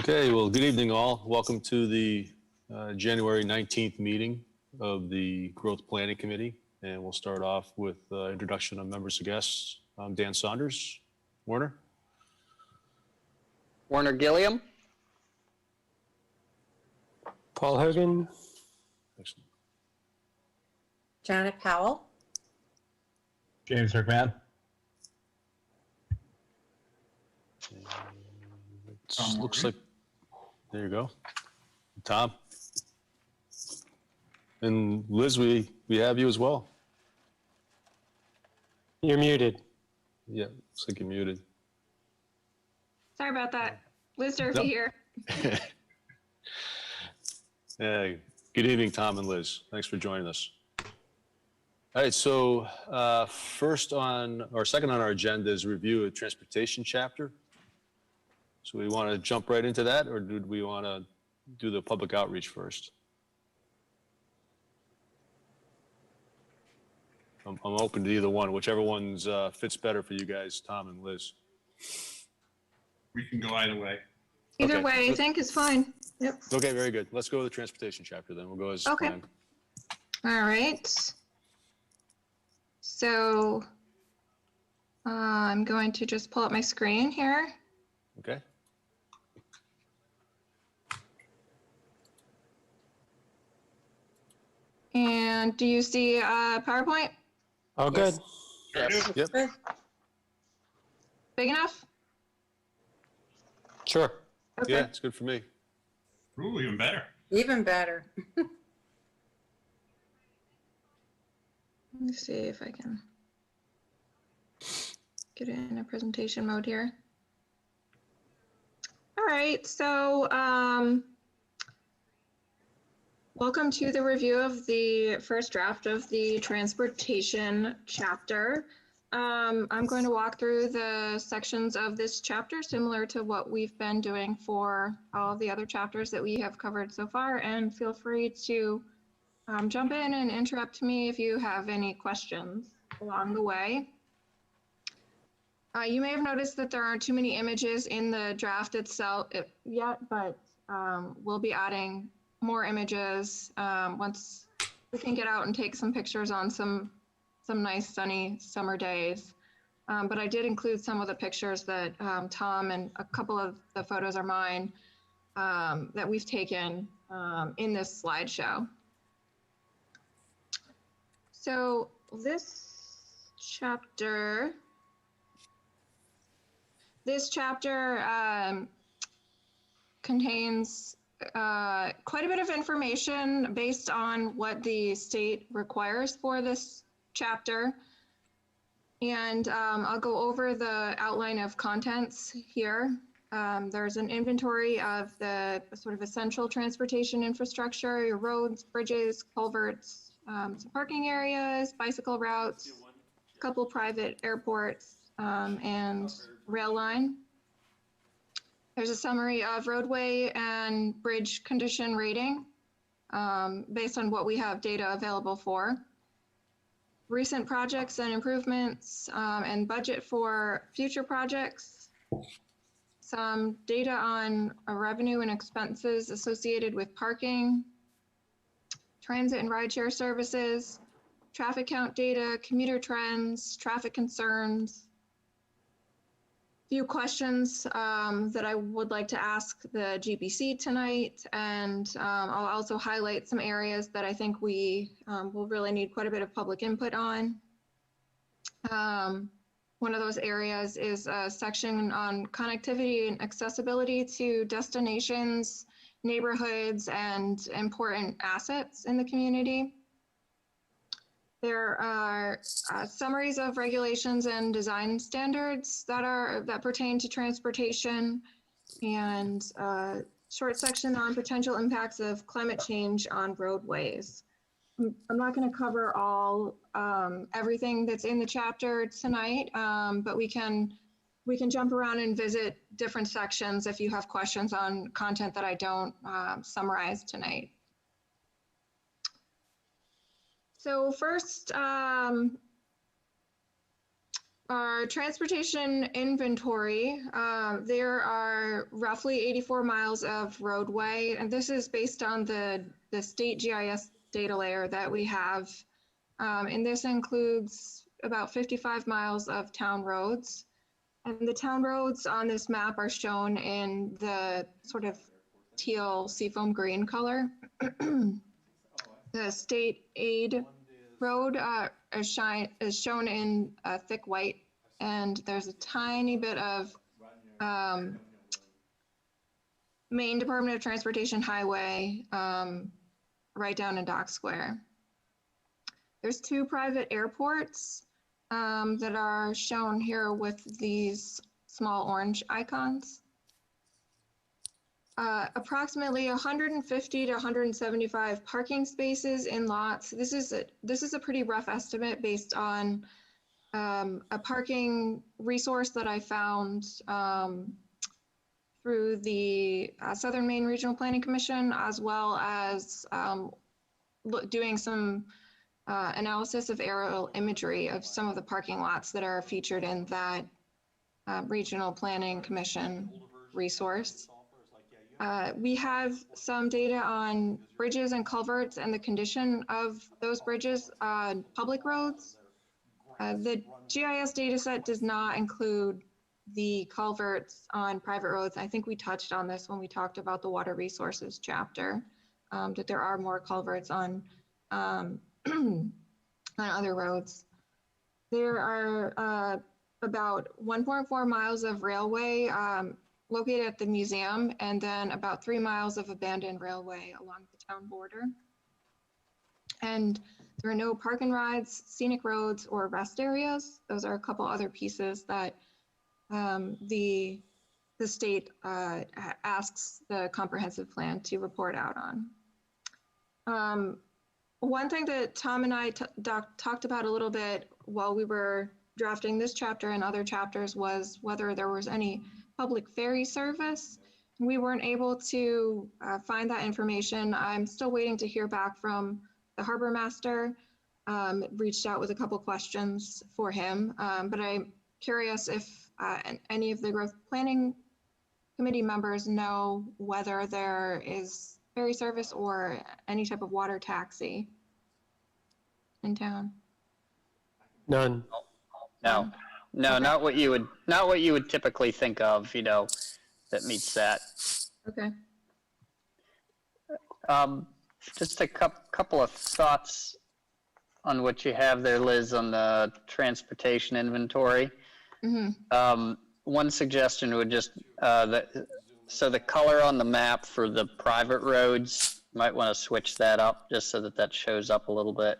Okay, well, good evening all. Welcome to the January 19th meeting of the Growth Planning Committee. And we'll start off with introduction of members and guests. I'm Dan Saunders. Warner? Warner Gilliam. Paul Hogan. Excellent. Janet Powell. James McMahon. Looks like, there you go. Tom. And Liz, we have you as well. You're muted. Yeah, looks like you're muted. Sorry about that. Liz Durfee here. Hey, good evening, Tom and Liz. Thanks for joining us. All right, so second on our agenda is review of transportation chapter. So we want to jump right into that, or do we want to do the public outreach first? I'm open to either one, whichever one's fits better for you guys, Tom and Liz. We can go either way. Either Okay. way, I think is fine. Yep. Okay, very good. Let's go with the transportation chapter then. We'll go as Okay. planned. All right. So I'm going to just pull up my screen here. Okay. And do you see PowerPoint? All good. Yes. Yep. Good. Big enough? Sure. Okay. Yeah, it's good for me. Ooh, even better. Even better. Let me see if I can get it in a presentation mode here. All right, so welcome to the review of the first draft of the transportation chapter. I'm going to walk through the sections of this chapter similar to what we've been doing for all of the other chapters that we have covered so far, and feel free to jump in and interrupt me if you have any questions along the way. You may have noticed that there aren't too many images in the draft itself yet, but we'll be adding more images once we can get out and take some pictures on some nice sunny summer days. But I did include some of the pictures that Tom, and a couple of the photos are mine, that we've taken in this slideshow. So this chapter contains quite a bit of information based on what the state requires for this chapter. And I'll go over the outline of contents here. There's an inventory of the sort of essential transportation infrastructure, your roads, bridges, culverts, some parking areas, bicycle routes, a couple private airports, and rail line. There's a summary of roadway and bridge condition rating based on what we have data available for. Recent projects and improvements and budget for future projects. Some data on revenue and expenses associated with parking, transit and rideshare services, traffic count data, commuter trends, traffic concerns. Few questions that I would like to ask the GBC tonight, and I'll also highlight some areas that I think we will really need quite a bit of public input on. One of those areas is a section on connectivity and accessibility to destinations, neighborhoods, and important assets in the community. There are summaries of regulations and design standards that pertain to transportation, and a short section on potential impacts of climate change on roadways. I'm not going to cover everything that's in the chapter tonight, but we can jump around and visit different sections if you have questions on content that I don't summarize tonight. So first, Our transportation inventory, there are roughly 84 miles of roadway, and this is based on the state GIS data layer that we have. And this includes about 55 miles of town roads. And the town roads on this map are shown in the sort of teal seafoam green color. The state aid road is shown in thick white, and there's a tiny bit of Maine Department of Transportation highway right down in Dock Square. There's 2 private airports that are shown here with these small orange icons. Approximately 150 to 175 parking spaces in lots. This is a pretty rough estimate based on a parking resource that I found through the Southern Maine Regional Planning Commission, as well as doing some analysis of aerial imagery of some of the parking lots that are featured in that Regional Planning Commission resource. We have some data on bridges and culverts and the condition of those bridges on public roads. The GIS data set does not include the culverts on private roads. I think we touched on this when we talked about the water resources chapter, that there are more culverts on on other roads. There are about 1.4 miles of railway located at the museum, and then about 3 miles of abandoned railway along the town border. And there are no park and rides, scenic roads, or rest areas. Those are a couple other pieces that the state asks the comprehensive plan to report out on. One thing that Tom and I talked about a little bit while we were drafting this chapter and other chapters was whether there was any public ferry service. We weren't able to find that information. I'm still waiting to hear back from the harbor master. Reached out with a couple questions for him, but I'm curious if any of the growth planning committee members know whether there is ferry service or any type of water taxi in town. None. No, no, Okay. not what you would typically think of, you know, that meets that. Okay. Just a couple of thoughts on what you have there, Liz, on the transportation inventory. Mm-hmm. One suggestion would just, so the color on the map for the private roads, you might want to switch that up just so that that shows up a little bit.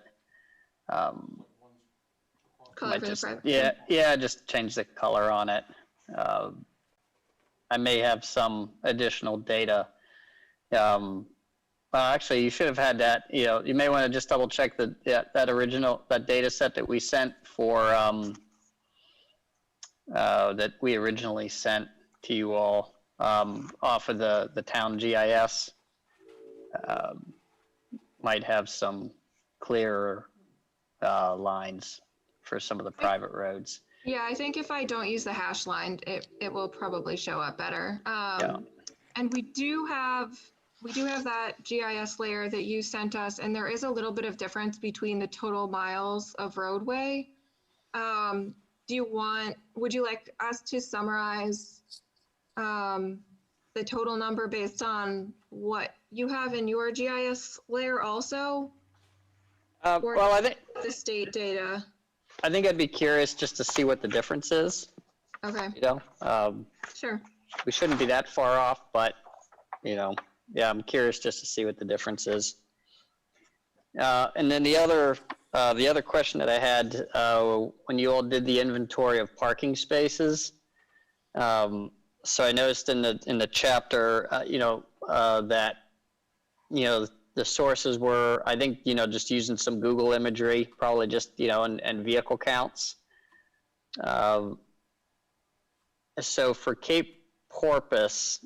Color for the private. Yeah, just change the color on it. I may have some additional data. Well, actually, you should have had that. You know, you may want to just double check that data set that we sent for that we originally sent to you all off of the town GIS. Might have some clearer lines for some of the private roads. Yeah, I think if I don't use the hash line, it will probably show up better. Yeah. And we do have that GIS layer that you sent us, and there is a little bit of difference between the total miles of roadway. Would you like us to summarize the total number based on what you have in your GIS layer also? Well, I think The state data. I think I'd be curious just to see what the difference is. Okay, You know, sure. we shouldn't be that far off, but you know, yeah, I'm curious just to see what the difference is. And then the other question that I had when you all did the inventory of parking spaces. So I noticed in the chapter, that the sources were, I think, just using some Google imagery, probably just and vehicle counts. So for Cape Porpoise,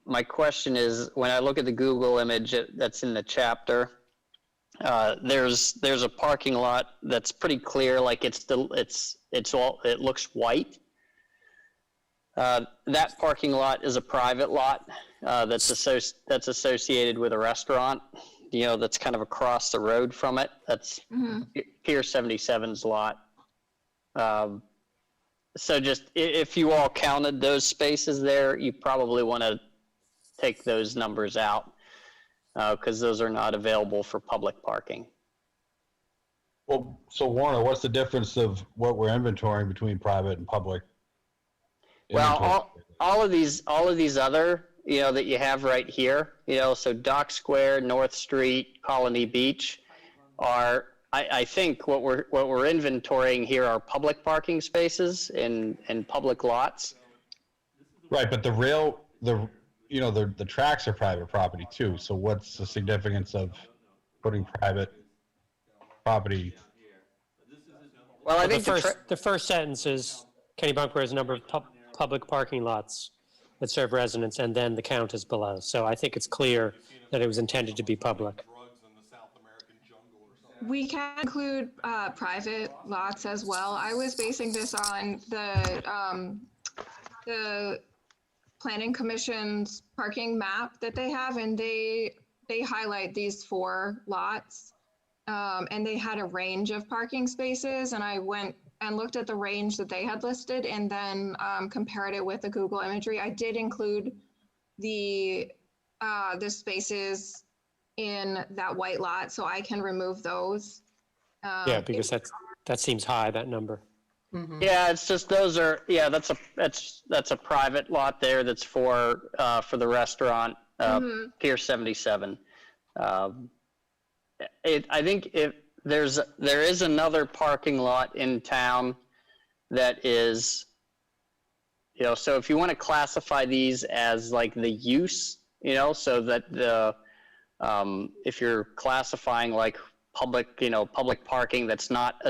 my question is, when I look at the Google image that's in the chapter, there's a parking lot that's pretty clear, like it looks white. That parking lot is a private lot that's associated with a restaurant, that's kind of across the road from it. That's Pier 77's lot. So just if you all counted those spaces there, you probably want to take those numbers out because those are not available for public parking. Well, so Warner, what's the difference of what we're inventorying between private and public? Well, all of these other, that you have right here, so Dock Square, North Street, Colony Beach are, I think what we're inventorying here are public parking spaces in public lots. Right, but the tracks are private property too. So what's the significance of putting private property? Well, I Well, think the first sentence is Kennebunkport has a number of public parking lots that serve residents, and then the count is below. So I think it's clear that it was intended to be public. We can include private lots as well. I was basing this on the Planning Commission's parking map that they have, and they highlight these 4 lots, and they had a range of parking spaces, and I went and looked at the range that they had listed, and then compared it with the Google imagery. I did include the spaces in that white lot, so I can remove those. Yeah, because that seems high, that number. Yeah, it's just those are that's a private lot there that's for the restaurant, Pier 77. I think there is another parking lot in town that is, so if you want to classify these as like the use, so that if you're classifying like public parking that's not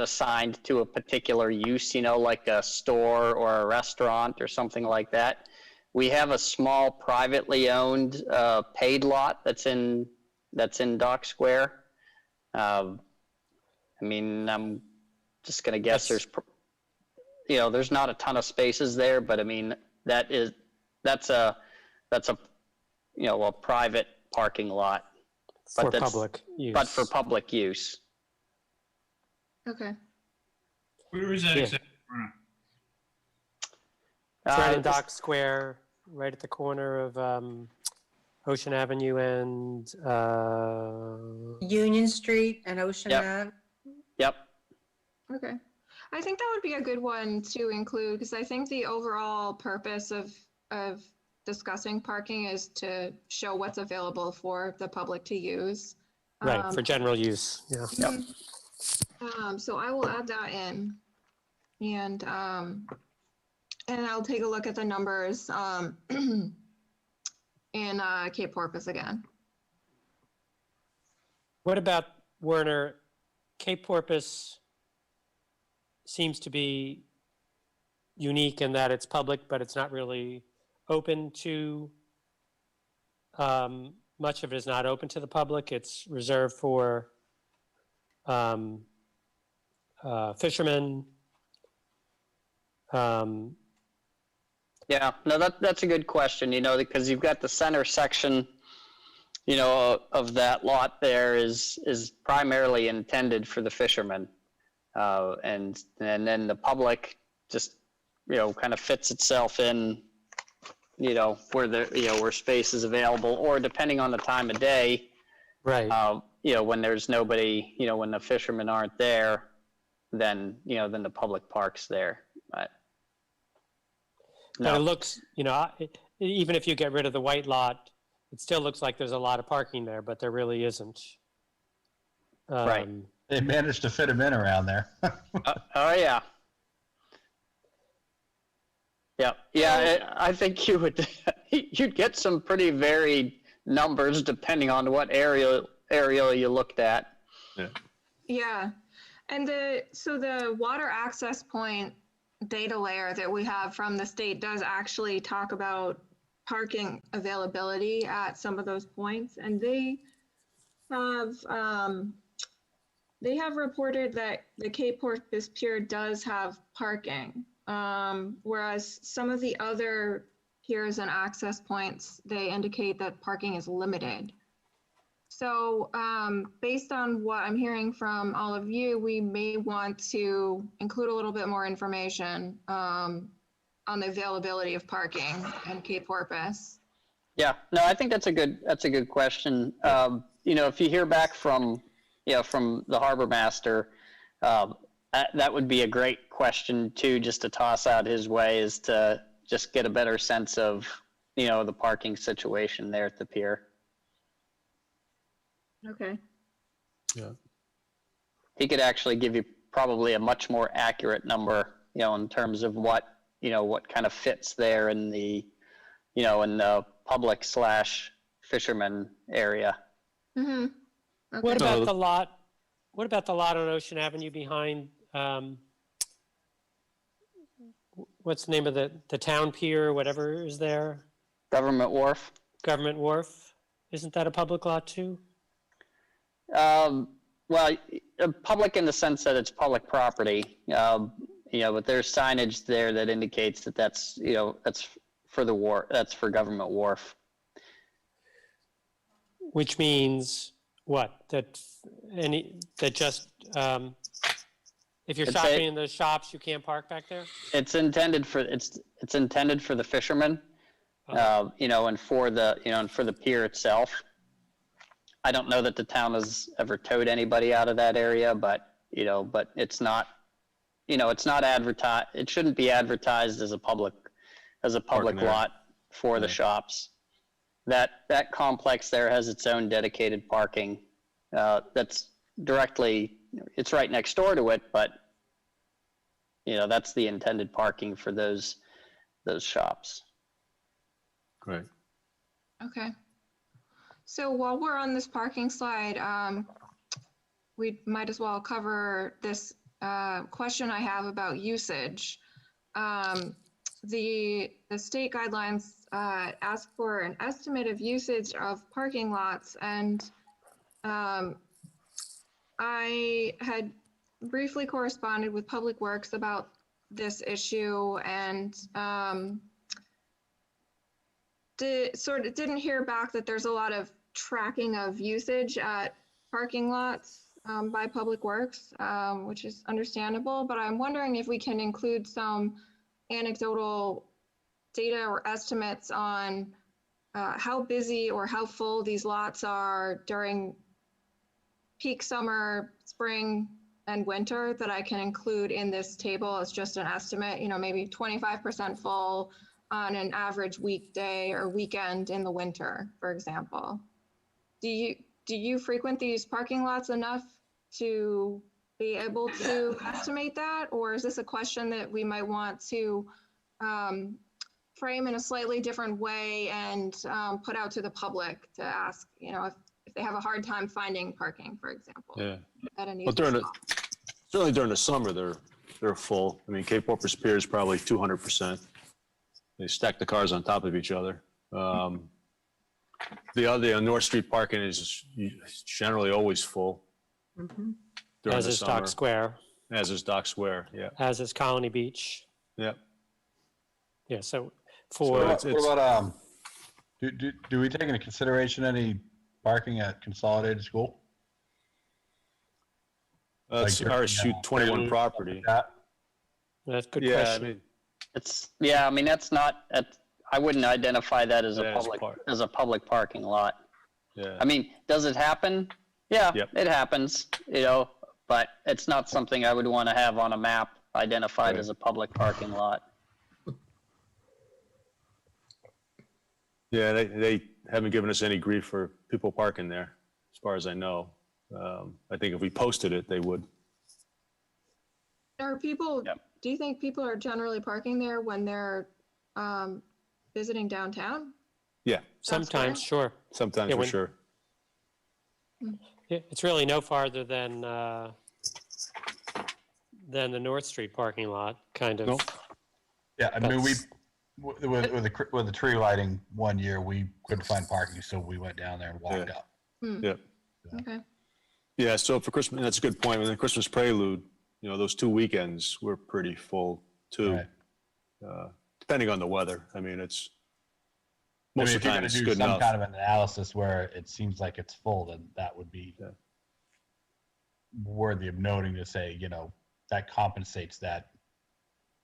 assigned to a particular use, like a store or a restaurant or something like that. We have a small privately owned paid lot that's in Dock Square. I'm just gonna guess there's not a ton of spaces there, but I mean that's a private parking lot. For public use. But for public use. Okay. Where is that Yeah. exactly? It's right in Dock Square, right at the corner of Ocean Avenue and Union Street and Ocean Yep. Ave. Yep. Okay. I think that would be a good one to include, because I think the overall purpose of discussing parking is to show what's available for the public to use. right, for general use, yeah. Yep. So I will add that in, and I'll take a look at the numbers in Cape Porpoise again. What about, Werner, Cape Porpoise seems to be unique in that it's public, but it's not really open to, much of it is not open to the public. It's reserved for fishermen. Yeah, no, that's a good question, because you've got the center section, of that lot there is primarily intended for the fishermen. And then the public just, kind of fits itself in, where space is available, or depending on the time of day, Right. when there's nobody, when the fishermen aren't there, then the public park's there. But But it looks, even if you get rid of the white lot, it still looks like there's a lot of parking there, but there really isn't. Right. They managed to fit them in around there. Oh yeah. Yeah. I think you'd get some pretty varied numbers depending on what area you looked at. Yeah, and so the water access point data layer that we have from the state does actually talk about parking availability at some of those points, and they have, they have reported that the Cape Porpoise Pier does have parking. Whereas some of the other piers and access points, they indicate that parking is limited. So based on what I'm hearing from all of you, we may want to include a little bit more information on the availability of parking in Cape Porpoise. Yeah, no, I think that's a good question. If you hear back from the harbor master, that would be a great question too, just to toss out his way, is to just get a better sense of, the parking situation there at the pier. Okay. Yeah. He could actually give you probably a much more accurate number, in terms of what kind of fits there in the, in the public / fisherman area. Mm-hmm. Okay. What about the lot? What about the lot on Ocean Avenue behind, what's the name of the town pier, whatever is there? Government Wharf. Government Wharf? Isn't that a public lot too? Well, public in the sense that it's public property, but there's signage there that indicates that that's for the wharf, that's for Government Wharf. Which means what? That just, if you're shopping in those shops, you can't park back there? It's intended for the fishermen, and for the pier itself. I don't know that the town has ever towed anybody out of that area, but it's not, it's not advertised. It shouldn't be advertised as a public lot for the shops. That complex there has its own dedicated parking. That's directly, it's right next door to it, but that's the intended parking for those shops. Great. Okay. So while we're on this parking slide, we might as well cover this question I have about usage. The state guidelines ask for an estimate of usage of parking lots, and I had briefly corresponded with Public Works about this issue, and didn't hear back that there's a lot of tracking of usage at parking lots by Public Works, which is understandable, but I'm wondering if we can include some anecdotal data or estimates on how busy or how full these lots are during peak summer, spring, and winter, that I can include in this table as just an estimate, maybe 25% full on an average weekday or weekend in the winter, for example. Do you frequent these parking lots enough to be able to estimate that? Or is this a question that we might want to frame in a slightly different way and put out to the public to ask, if they have a hard time finding parking, for example? Yeah. At a Well, certainly during the summer, they're full. I mean, Cape Porpoise Pier is probably 200%. They stack the cars on top of each other. The other North Street parking is generally always full. Mm-hmm. During As the is summer. Dock Square, As is Dock Square, yeah. as is Colony Beach. Yeah. Yeah, so What about, do we take into consideration any parking at Consolidated School? It's Like RSU 21 trailers, property. that? that's a good Yeah, I question. mean, That's not, I wouldn't identify that as Yeah, as a public parking lot. yeah. I mean, does it happen? Yeah, Yep. it happens, but it's not something I would want to have on a map identified Right. as a public parking lot. Yeah, they haven't given us any grief for people parking there, as far as I know. I think if we posted it, they would. Are people, Yep. do you think people are generally parking there when they're visiting downtown? Yeah, Sometimes, sure. sometimes Yeah, for when- sure. Yeah, it's really no farther than the North Street parking lot, kind of. Nope. Yeah, I mean, That's- with the tree lighting one year, we couldn't find parking, so we went down there and walked Yeah. up. Yeah. Okay. Yeah, so for Christmas, that's a good point. And the Christmas prelude, those 2 weekends were pretty full too, Right. depending on the weather. I mean, it's I most mean, of if the you're time going it's to do good some enough. kind of an analysis where it seems like it's full, then that would be Yeah. worthy of noting to say, that compensates that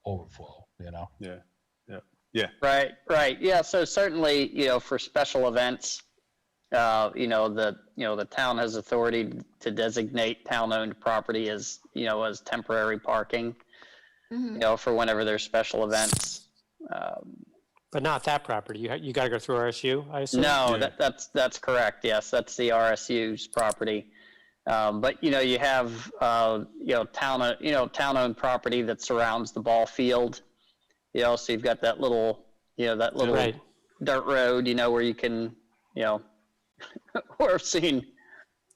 overflow, Yeah, yeah, yeah, Right. Yeah. So certainly, for special events, the town has authority to designate town-owned property as, as temporary parking, Mhm. for whenever there's special events. But not that property. You got to go through RSU, I assume? No, Yeah. that's correct. Yes, that's the RSU's property. But you have town-owned property that surrounds the ball field. So you've got that little Right. dirt road, where you can, we're seeing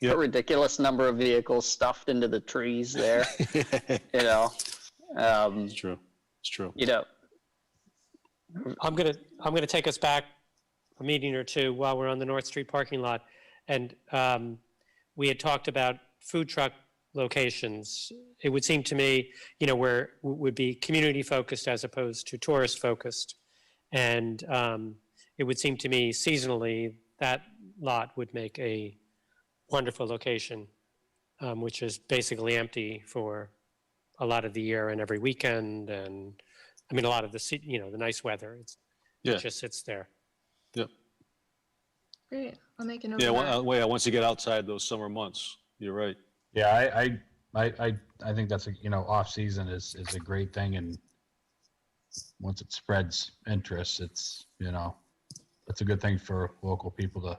Yep. a ridiculous number of vehicles stuffed into the trees there. Um, It's true. It's true. I'm gonna take us back a meeting or two while we're on the North Street parking lot, and we had talked about food truck locations. It would seem to me, where would be community focused as opposed to tourist focused, and it would seem to me seasonally that lot would make a wonderful location, which is basically empty for a lot of the year and every weekend, and I mean a lot of the nice weather. Yeah. It just sits there. Yep. Great. I'll make a note Yeah. of that. Once you get outside those summer months, you're right. Yeah, I think that's off season is a great thing, and once it spreads interest, it's that's a good thing for local people to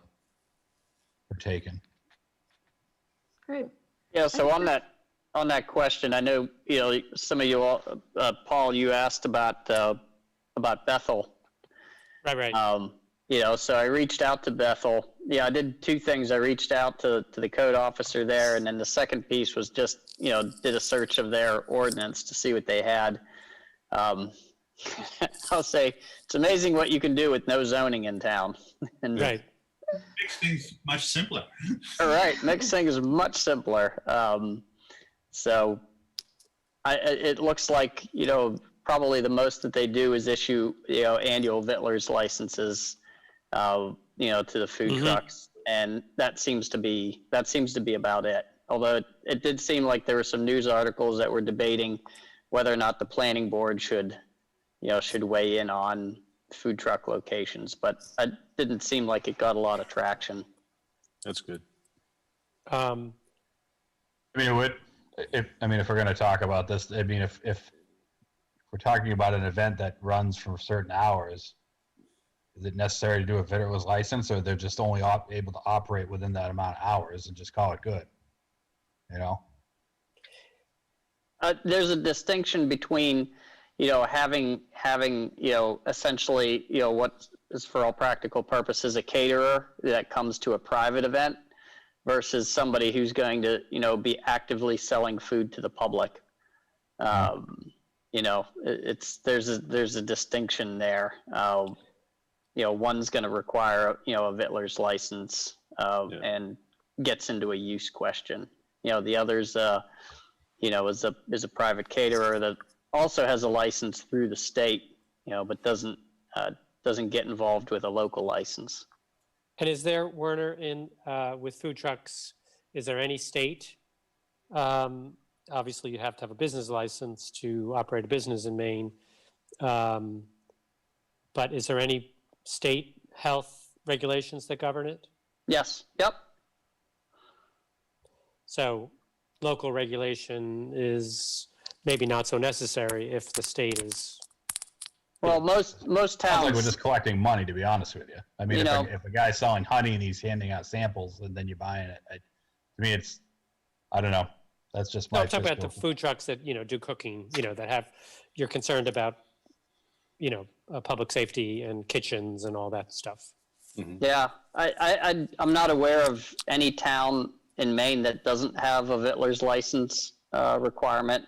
partake in. Great. Yeah, so on that question, I know, some of you all, Paul, you asked about Bethel. Right. So I reached out to Bethel. Yeah, I did two things. I reached out to the code officer there, and then the second piece was just, did a search of their ordinance to see what they had. I'll say it's amazing what you can do with no zoning in town. And Right. Makes things much simpler. all right, next thing is much simpler. So it looks like, probably the most that they do is issue, annual Vittler's licenses, to the food Mhm. trucks. And that seems to be about it. Although it did seem like there were some news articles that were debating whether or not the planning board should weigh in on food truck locations, but it didn't seem like it got a lot of traction. That's good. I mean, if we're going to talk about this, I mean, if we're talking about an event that runs for certain hours, is it necessary to do a Vittler's license, or they're just only able to operate within that amount of hours and just call it good? There's a distinction between, having, essentially, what is for all practical purposes a caterer that comes to a private event versus somebody who's going to, be actively selling food to the public. There's a distinction there. One's going to require, a Vittler's license and gets into a use question. The other's, is a private caterer that also has a license through the state, but doesn't get involved with a local license. And is there, Werner, with food trucks, is there any state? Obviously, you have to have a business license to operate a business in Maine. But is there any state health regulations that govern it? Yes. Yep. So local regulation is maybe not so necessary if the state is. Well, most Sounds towns. like we're just collecting money, to be honest with you. I mean, You if a guy's selling honey and he's handing out samples and then you're buying it, to me, I don't know. That's just my. No, I'm talking about the food trucks that, do cooking, you're concerned about, public safety and kitchens and all that stuff. Yeah, I'm not aware of any town in Maine that doesn't have a Vittler's license requirement,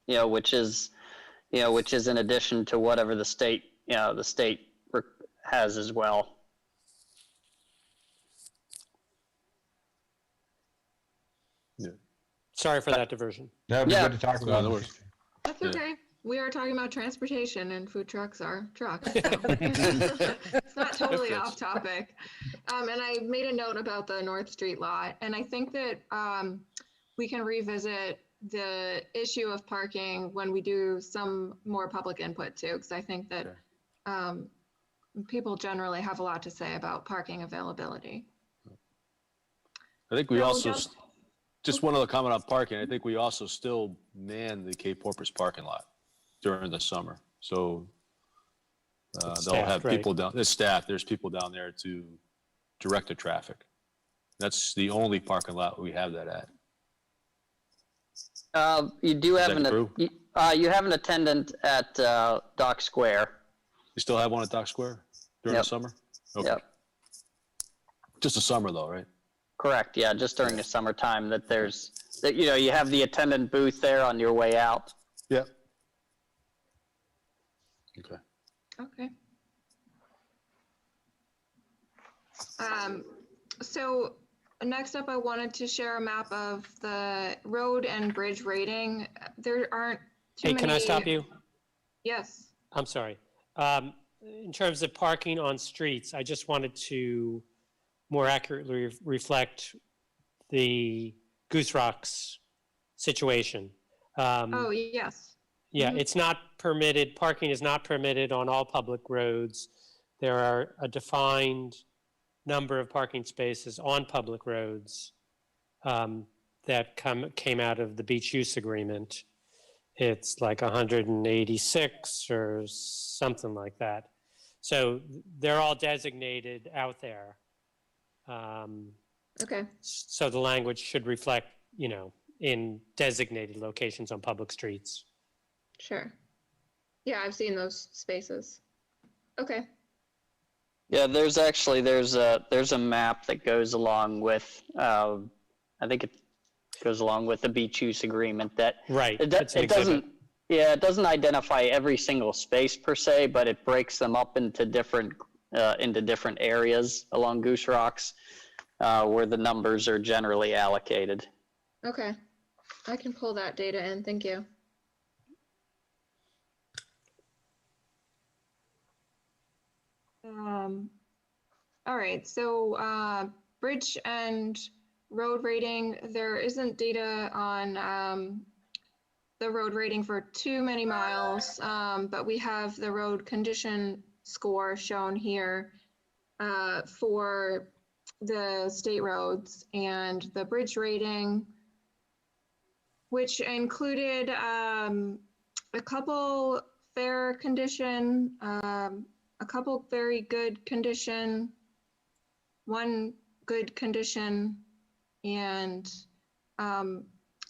which is in addition to whatever the state has as well. Sorry for that diversion. That would be Yeah. good to talk No, about. no in the worries. future. That's Yeah. okay. We are talking about transportation and food trucks are trucks. So it's not totally Yes. off topic. And I made a note about the North Street lot. And I think that we can revisit the issue of parking when we do some more public input too, because I think that people generally have a lot to say about parking availability. I think we So also, just- just one other comment on parking. I think we also still man the Cape Porpoise parking lot during the summer. So they'll Staffed, have right. people down, there's staff, there's people down there to direct the traffic. That's the only parking lot we have that at. You do have that true? you have an attendant at Dock Square. You still have one at Dock Square during the Yep. summer? Okay. Yep. Just the summer though, right? Correct. Yeah, just during the summertime that you have the attendant booth there on your way out. Yep. Okay. Okay. So next up, I wanted to share a map of the road and bridge rating. There aren't too Hey, many. can I stop you? Yes. I'm sorry. In terms of parking on streets, I just wanted to more accurately reflect the Goose Rocks situation. Oh, yes. Yeah, it's not permitted, parking is not permitted on all public roads. There are a defined number of parking spaces on public roads that came out of the beach use agreement. It's like 186 or something like that. So they're all designated out there. Okay. So the language should reflect, in designated locations on public streets. Sure. Yeah, I've seen those spaces. Okay. Yeah, there's a map that goes along with I think it goes along with the beach use agreement that Right. it it's an exhibit. doesn't identify every single space per se, but it breaks them up into different areas along Goose Rocks where the numbers are generally allocated. Okay. I can pull that data in. Thank you. All right, so bridge and road rating, there isn't data on the road rating for too many miles, but we have the road condition score shown here for the state roads, and the bridge rating, which included a couple fair condition, a couple very good condition, one good condition, and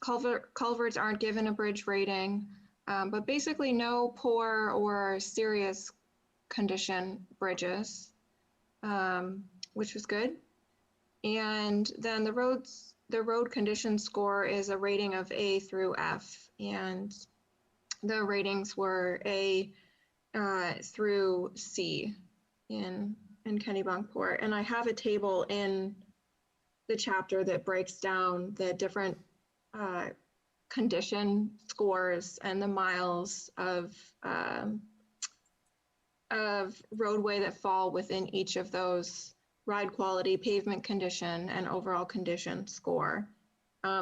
culverts aren't given a bridge rating, but basically no poor or serious condition bridges, which was good. And then the road condition score is a rating of A through F, and the ratings were A through C in Kennebunkport. And I have a table in the chapter that breaks down the different condition scores and the miles of roadway that fall within each of those ride quality, pavement condition, and overall condition score.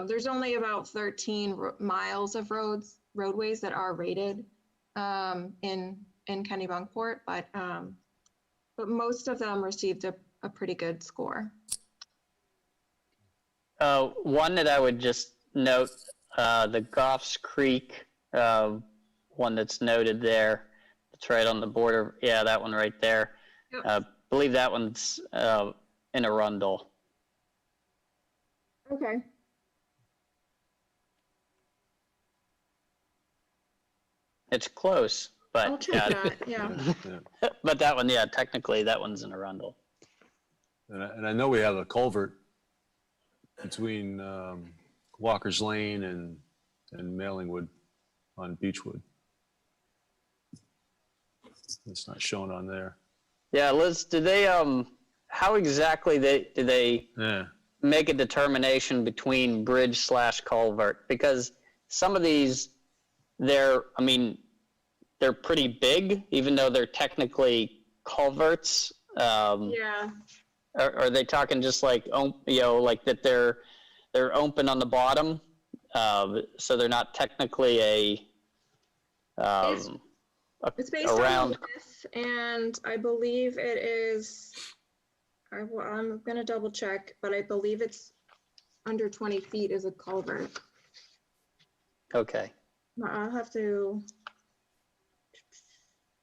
There's only about 13 miles of roadways that are rated in Kennebunkport, but most of them received a pretty good score. One that I would just note, the Goffs Creek one that's noted there. It's right on the border. Yeah, that one right there. Yep. I believe that one's in Arundel. Okay. It's close, but I'll check yeah. that, yeah. Yeah. But that one, yeah, technically that one's in Arundel. And I know we have a culvert between Walker's Lane and Mailingwood on Beechwood. It's not shown on there. Yeah, Liz, do they how exactly do they Yeah. make a determination between bridge / culvert, because some of these, they're pretty big, even though they're technically culverts. Yeah. Are they talking just like, like that they're open on the bottom? So they're not technically It's based on around. the width, and I believe it is, I'm gonna double check, but I believe it's under 20 feet is a culvert. Okay. I'll have to.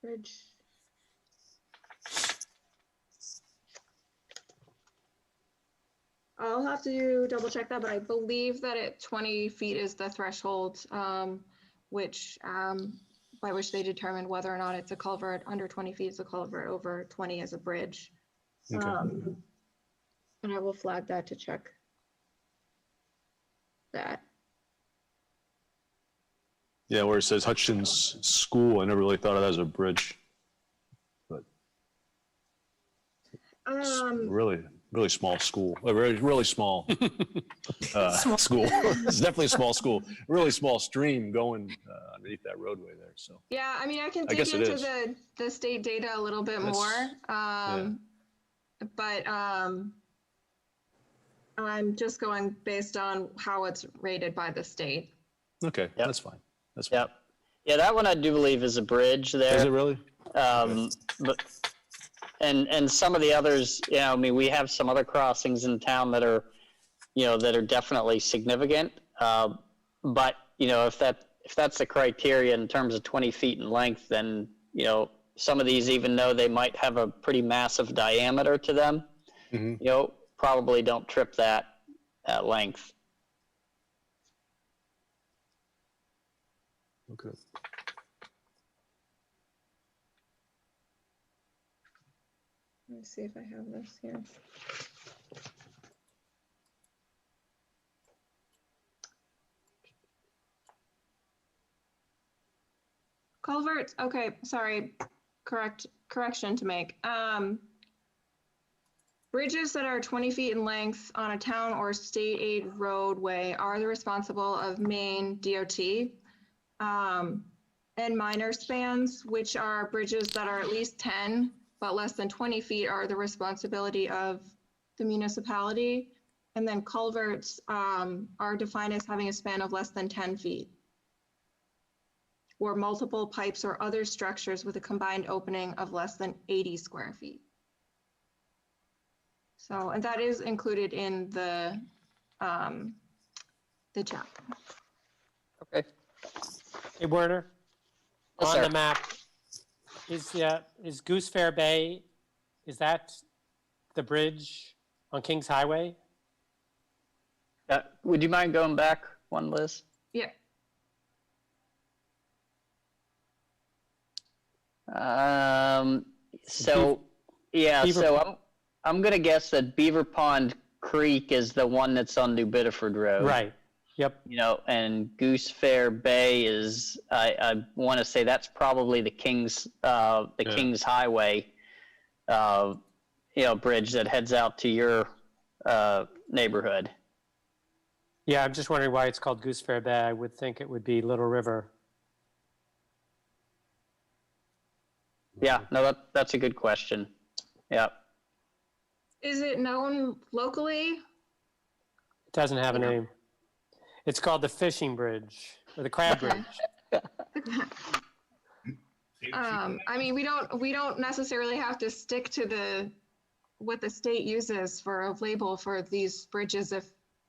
Bridge. I'll have to double check that, but I believe that 20 feet is the threshold, which by which they determine whether or not it's a culvert. Under 20 feet is a culvert, over 20 is a bridge. Okay. And I will flag that to check that. Yeah, where it says Hutchins School, I never really thought of that as a bridge. But it's really small school, a really small school. It's definitely a small school, really small stream going underneath that roadway there, so. Yeah, I mean, I can I dig guess it into is. the state data a little bit That's- more. yeah. But I'm just going based on how it's rated by the state. Okay, Yep. that's fine. That's fine. Yep. Yeah, that one I do believe is a bridge there. Is it really? But and some of the others, we have some other crossings in town that are, that are definitely significant. But if that's the criteria in terms of 20 feet in length, then some of these, even though they might have a pretty massive diameter to them, Mhm. Probably don't trip that length. Okay. Let me see if I have this here. Culverts, okay, sorry, correction to make. Bridges that are 20 feet in length on a town or state aid roadway are the responsible of Maine DOT. And minor spans, which are bridges that are at least 10 but less than 20 feet, are the responsibility of the municipality. And then culverts are defined as having a span of less than 10 feet. Or multiple pipes or other structures with a combined opening of less than 80 square feet. So, and that is included in the chapter. Okay. Hey, Werner, Yes, on sir. the map, is Goose Fair Bay, is that the bridge on Kings Highway? Would you mind going back one, Liz? Yeah. So I'm gonna guess that Beaver Pond Creek is the one that's on New Biddeford Road. Right, yep. And Goose Fair Bay is, I want to say that's probably the Kings Highway, bridge that heads out to your neighborhood. Yeah, I'm just wondering why it's called Goose Fair Bay. I would think it would be Little River. Yeah, no, that's a good question. Yeah. Is it known locally? It doesn't have a name. It's called the Fishing Bridge, or the Crab Bridge. I mean, we don't necessarily have to stick to what the state uses for a label for these bridges. If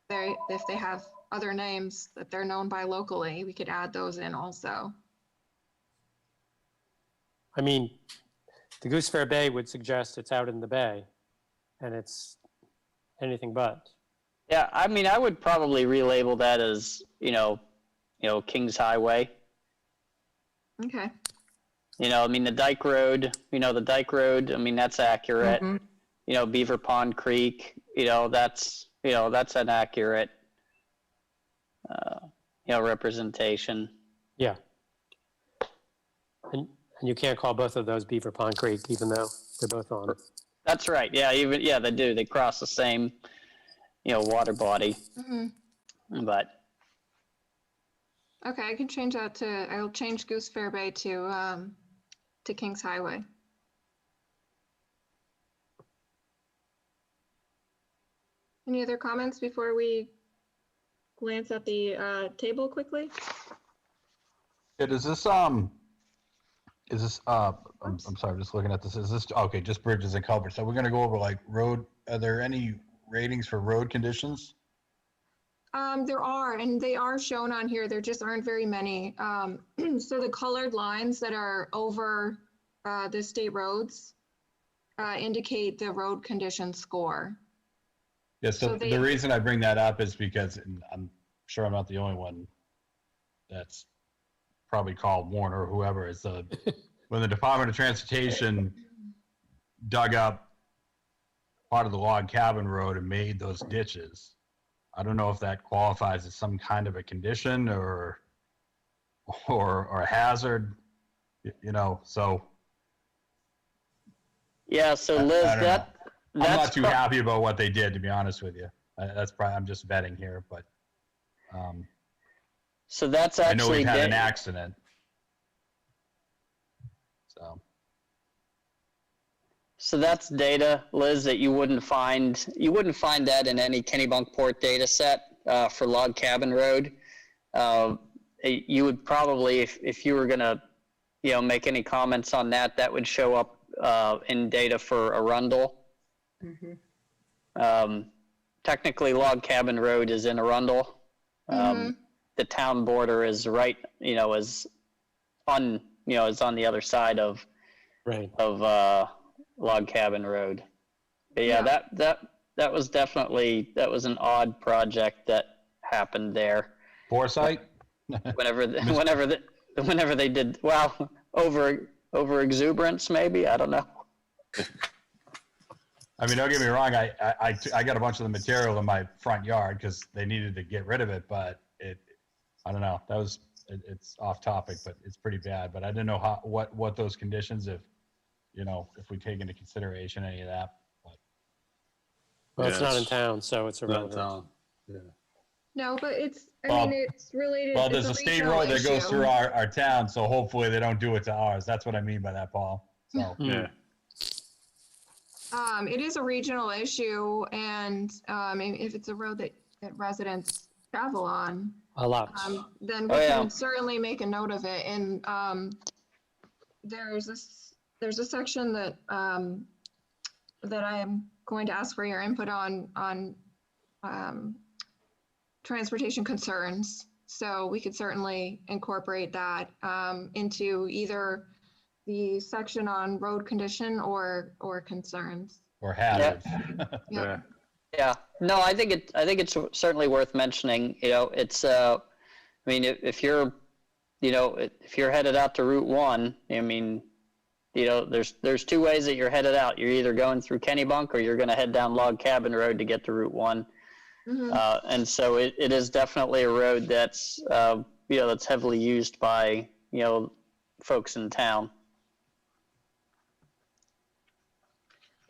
they have other names that they're known by locally, we could add those in also. I mean, the Goose Fair Bay would suggest it's out in the bay, and it's anything but. Yeah, I mean, I would probably relabel that as, Kings Highway. Okay. I mean, the Dike Road, I mean, that's accurate. Mhm. Beaver Pond Creek, that's an accurate, representation. Yeah. And you can't call both of those Beaver Pond Creek, even though they're both on. That's right. Yeah, they do. They cross the same water body. Mhm. But Okay, I can change that to, I'll change Goose Fair Bay to Kings Highway. Any other comments before we glance at the table quickly? Yeah, is this, I'm sorry, I'm just looking at this. Is this, okay, just bridges and culverts. So we're gonna go over like road, are there any ratings for road conditions? There are, and they are shown on here. There just aren't very many. So the colored lines that are over the state roads indicate the road condition score. Yeah, so So they- the reason I bring that up is because, and I'm sure I'm not the only one that's probably called Warner or whoever, is when the Department of Transportation dug up part of the log cabin road and made those ditches. I don't know if that qualifies as some kind of a condition or a hazard, so. yeah, so I Liz, don't know. I'm not that's too happy about what they did, to be honest with you. That's probably, I'm just betting here, but so that's I know actually we've had an da- accident. so that's data, Liz, that you wouldn't find that in any Kennebunkport data set for Log Cabin Road. You would probably, if you were gonna, make any comments on that, that would show up in data for Arundel. Technically, Log Cabin Road is in Arundel. The town border is right, is on the other side of Right. Log Cabin Road. But yeah, that was definitely, that was an odd project that happened there. Foresight? Whenever they did, well, over exuberance, maybe, I don't know. I mean, don't get me wrong. I got a bunch of the material in my front yard because they needed to get rid of it, but I don't know. It's off topic, but it's pretty bad. But I didn't know what those conditions, if we take into consideration any of that. But, Well, it's not in Yes. town, so it's Not irrelevant. down. Yeah. No, but it's, I Well- mean, it's related. well, it's there's a state regional road that goes issue. through our town, so hopefully they don't do it to ours. That's what I mean by that, Paul. So Yeah. It is a regional issue, and if it's a road that residents travel on, A lot. then we Oh, yeah. can certainly make a note of it. And there's a section that that I am going to ask for your input on transportation concerns. So we could certainly incorporate that into either the section on road condition or concerns. or hazards. Yeah. Yeah, no, I think it's certainly worth mentioning. It's I mean, if you're headed out to Route 1, I mean, there's two ways that you're headed out. You're either going through Kennebunk or you're going to head down Log Cabin Road to get to Route 1. And so it is definitely a road that's that's heavily used by folks in town.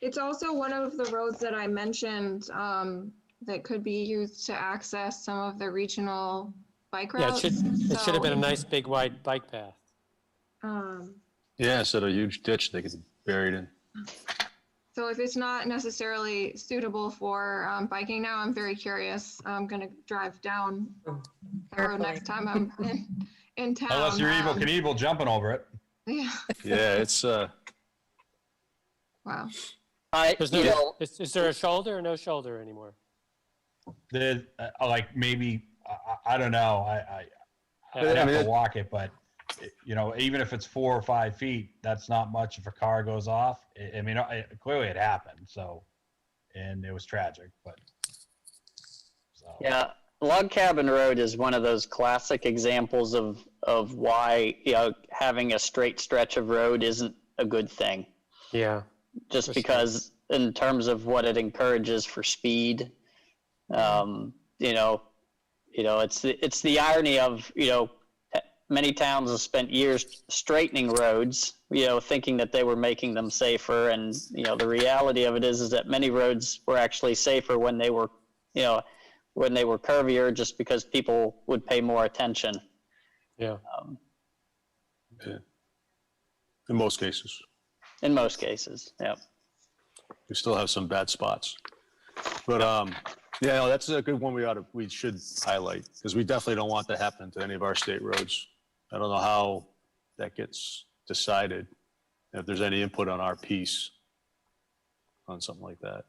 It's also one of the roads that I mentioned that could be used to access some of the regional bike Yeah, routes. it should have been a So, nice big wide bike path. Yeah, instead of a huge ditch they could bury it in. So if it's not necessarily suitable for biking now, I'm very curious. I'm gonna drive down that road next time I'm in town. Unless you're Evil Knievel jumping over it. Yeah, Yeah, it's wow. There's no, is there a shoulder or no shoulder anymore? There's like maybe I don't know. I'd have to walk it, but even if it's 4 or 5 feet, that's not much if a car goes off. I mean, clearly it happened. So, and it was tragic, but. So. Yeah, Log Cabin Road is one of those classic examples of why having a straight stretch of road isn't a good thing. Yeah. Just For because in terms of what it encourages for speed, it's the irony of many towns have spent years straightening roads, thinking that they were making them safer, and the reality of it is that many roads were actually safer when they were when they were curvier, just because people would pay more attention. Yeah. Yeah. In most cases. In most cases, yeah. We still have some bad spots. But yeah, no, that's a good one we should highlight, because we definitely don't want that to happen to any of our state roads. I don't know how that gets decided, if there's any input on our piece on something like that.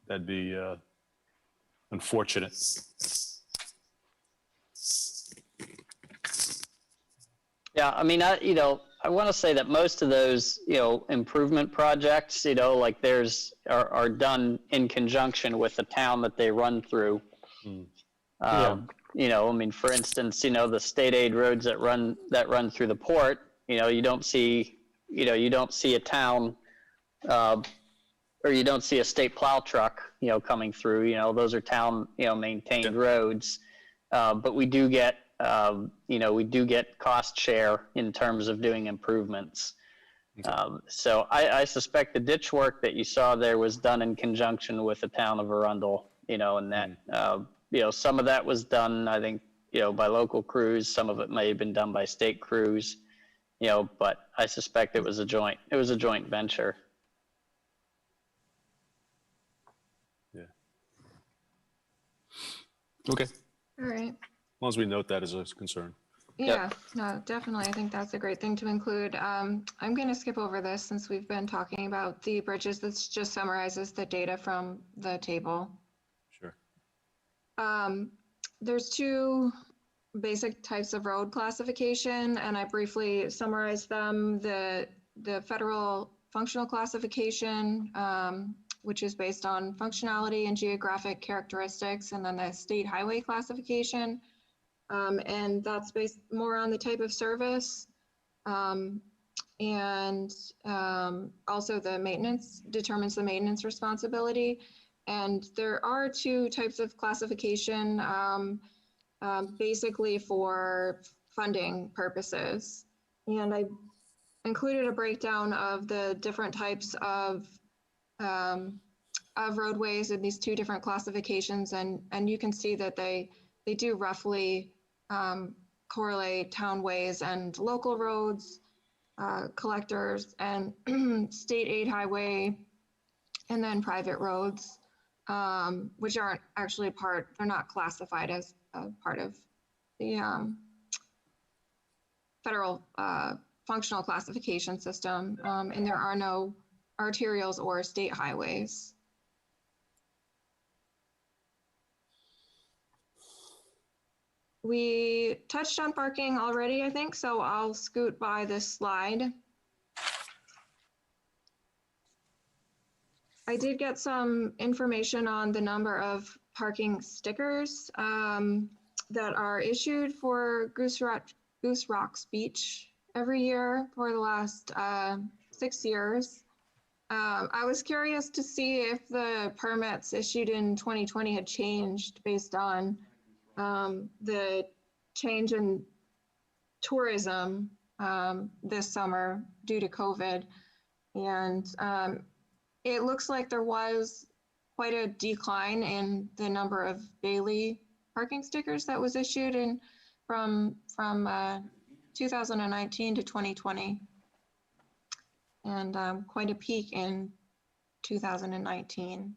That'd be unfortunate. Yeah, I mean, I want to say that most of those, improvement projects, like are done in conjunction with the town that they run through. Yeah. I mean, for instance, the state aid roads that run through the port, you don't see a town, or you don't see a state plow truck, coming through. Those are town, maintained roads, but we do get cost share in terms of doing improvements. So I suspect the ditch work that you saw there was done in conjunction with the town of Arundel, and that, some of that was done, I think, by local crews. Some of it may have been done by state crews, but I suspect it was a joint venture. Yeah. Okay. As All right. long as we note that as a concern. Yeah, no, definitely. I think that's a great thing to include. I'm going to skip over this since we've been talking about the bridges. This just summarizes the data from the table. Sure. There's two basic types of road classification, and I briefly summarized them. The federal functional classification, which is based on functionality and geographic characteristics, and then the state highway classification. And that's based more on the type of service, and also the maintenance, determines the maintenance responsibility. And there are two types of classification, basically for funding purposes. And I included a breakdown of the different types of roadways in these two different classifications, and you can see that they do roughly correlate townways and local roads, collectors, and state aid highway, and then private roads, which aren't actually they're not classified as part of the federal functional classification system, and there are no arterials or state highways. We touched on parking already, I think, so I'll scoot by this slide. I did get some information on the number of parking stickers that are issued for Goose Rocks Beach every year for the last 6 years. I was curious to see if the permits issued in 2020 had changed based on the change in tourism this summer due to COVID. And it looks like there was quite a decline in the number of daily parking stickers that was issued from 2019 to 2020. And quite a peak in 2019.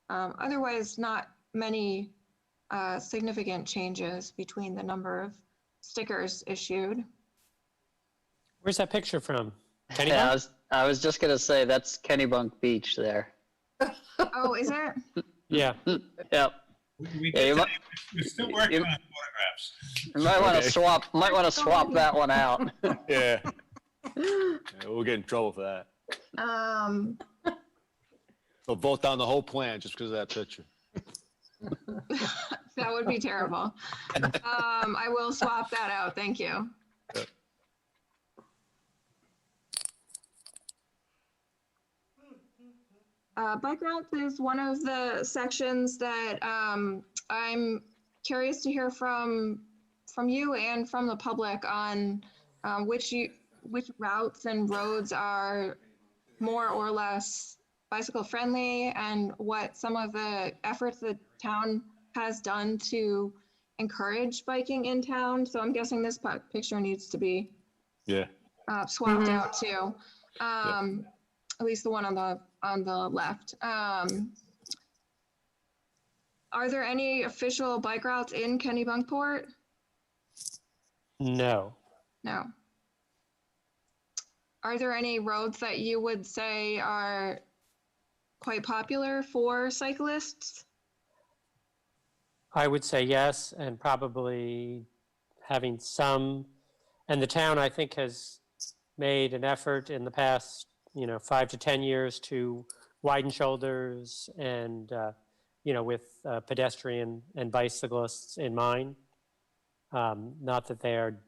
Otherwise, not many significant changes between the number of stickers issued. Where's that picture from? Kennebunk? Yeah, I was just gonna say that's Kennebunk Beach there. Oh, is it? Yeah. Yep. We're still working on photographs. You might want to swap. Might want to swap that one out. Yeah. Yeah, we'll get in trouble for that. So vote down the whole plan just because of that picture. That would be terrible. I will swap that out. Thank you. Bike routes is one of the sections that I'm curious to hear from you and from the public on which routes and roads are more or less bicycle friendly, and what some of the efforts the town has done to encourage biking in town. So I'm guessing this picture needs to be Yeah. swapped out too. At least the one on the left. Are there any official bike routes in Kennebunkport? No. No. Are there any roads that you would say are quite popular for cyclists? I would say yes, and probably having some, and the town, I think, has made an effort in the past, 5 to 10 years to widen shoulders and, with pedestrian and bicyclists in mind. Not that they are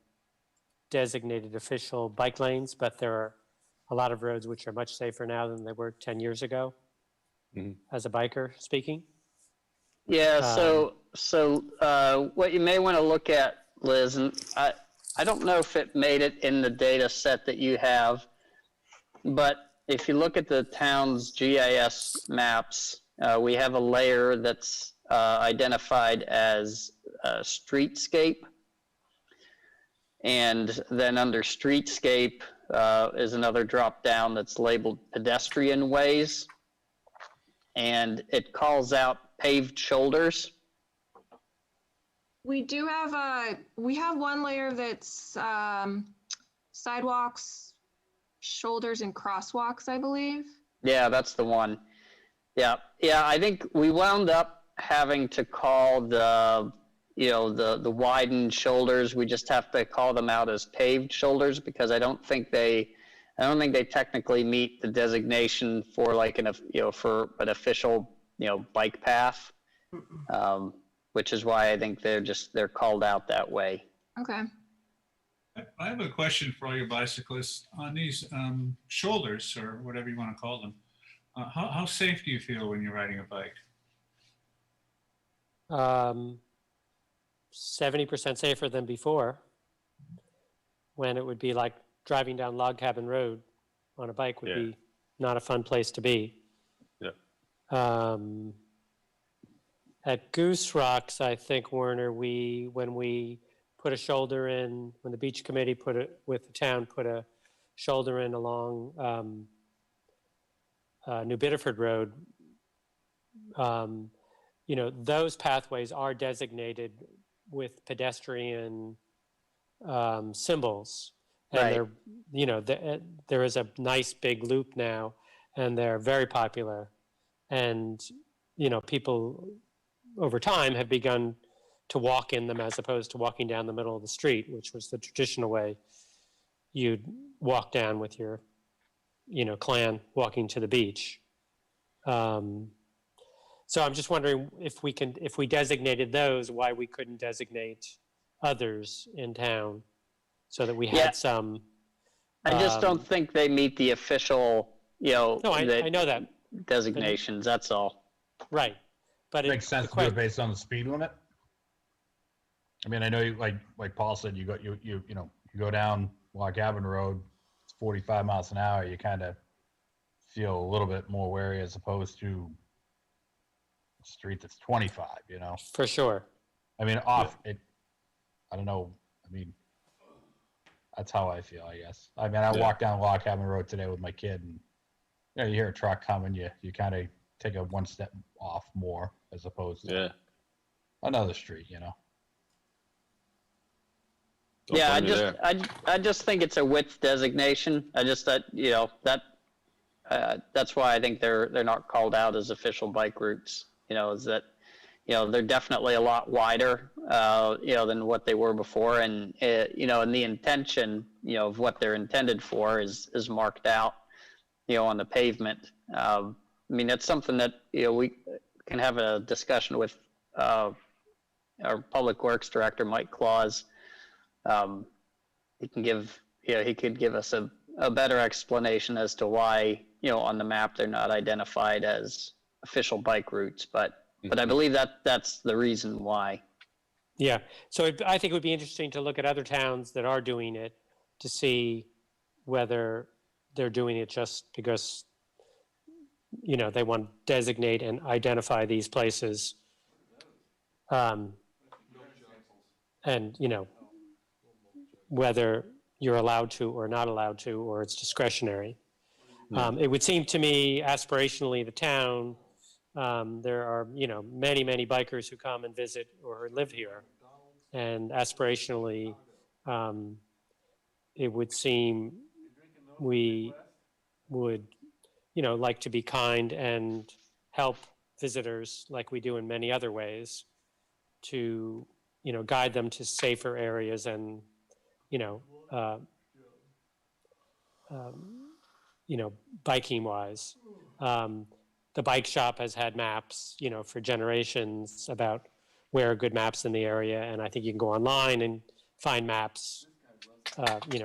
designated official bike lanes, but there are a lot of roads which are much safer now than they were 10 years ago, as a biker speaking. Yeah, so what you may want to look at, Liz, and I don't know if it made it in the data set that you have, but if you look at the town's GIS maps, we have a layer that's identified as streetscape. And then under streetscape is another drop down that's labeled pedestrian ways. And it calls out paved shoulders. We do have one layer that's sidewalks, shoulders, and crosswalks, I believe. Yeah, that's the one. Yeah, I think we wound up having to call the widened shoulders. We just have to call them out as paved shoulders because I don't think they technically meet the designation for like for an official bike path, which is why I think they're called out that way. Okay. I have a question for all your bicyclists on these shoulders or whatever you want to call them. How safe do you feel when you're riding a bike? 70% safer than before, when it would be like driving down Log Cabin Road on a bike would be not a fun place to be. Yeah. At Goose Rocks, I think, Werner, when we put a shoulder in, when the beach committee put a shoulder in along New Biddeford Road, those pathways are designated with pedestrian symbols, and Right. there is a nice big loop now, and they're very popular, and people over time have begun to walk in them as opposed to walking down the middle of the street, which was the traditional way you'd walk down with your clan walking to the beach. So I'm just wondering if we designated those, why we couldn't designate others in town so that we had some. I just don't think they meet the official, No, I know that. designations. That's all. Right. But It makes sense to do it based on the speed limit. I mean, I know you, like Paul said, you go down Log Cabin Road, it's 45 miles an hour. You kind of feel a little bit more wary as opposed to a street that's 25. For sure. I mean, I don't know. I mean, that's how I feel, I guess. I mean, I walked down Log Cabin Road today with my kid, and you hear a truck coming, you kind of take a one step off more as opposed to another street. Don't Yeah, blame me there. I just think it's a width designation. I just that's why I think they're not called out as official bike routes. Is that they're definitely a lot wider than what they were before, and and the intention of what they're intended for is marked out on the pavement. I mean, that's something that we can have a discussion with our Public Works Director, Mike Claus. He could give us a better explanation as to why on the map they're not identified as official bike routes, but I believe that's the reason why. Yeah. So I think it would be interesting to look at other towns that are doing it to see whether they're doing it just because they want to designate and identify these places And, whether you're allowed to or not allowed to, or it's discretionary. It would seem to me aspirationally the town, there are, many, many bikers who come and visit or live here. And aspirationally, it would seem we would, like to be kind and help visitors like we do in many other ways to, guide them to safer areas and, uh, biking wise. The bike shop has had maps, for generations about where are good maps in the area. And I think you can go online and find maps,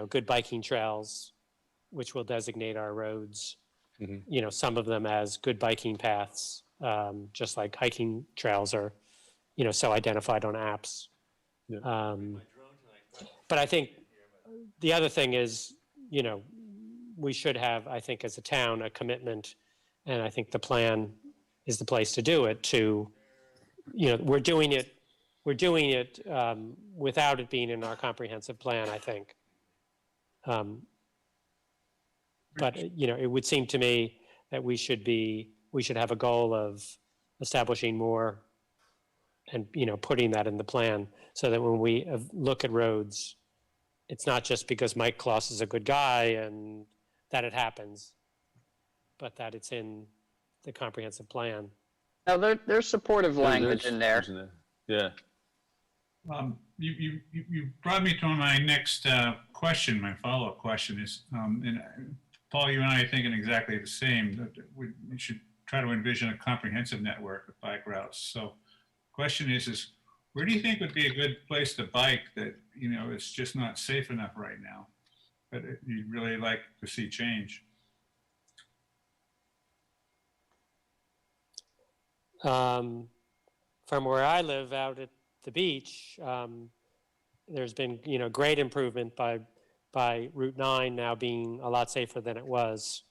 good biking trails, which will designate our roads, some of them as good biking paths, just like hiking trails are, so identified on apps. Yeah. But I think the other thing is, we should have, I think, as a town, a commitment, and I think the plan is the place to do it. We're doing it without it being in our comprehensive plan, I think. But it would seem to me that we should have a goal of establishing more, and putting that in the plan, so that when we look at roads, it's not just because Mike Kloss is a good guy and that it happens, but that it's in the comprehensive plan. Now, there's supportive language in there. Yeah. You brought me to my next question. My follow-up question is, and Paul, you and I are thinking exactly the same, that we should try to envision a comprehensive network of bike routes. So question is where do you think would be a good place to bike that, it's just not safe enough right now, but you'd really like to see change? From where I live out at the beach, there's been, great improvement by Route 9 now being a lot safer than it was,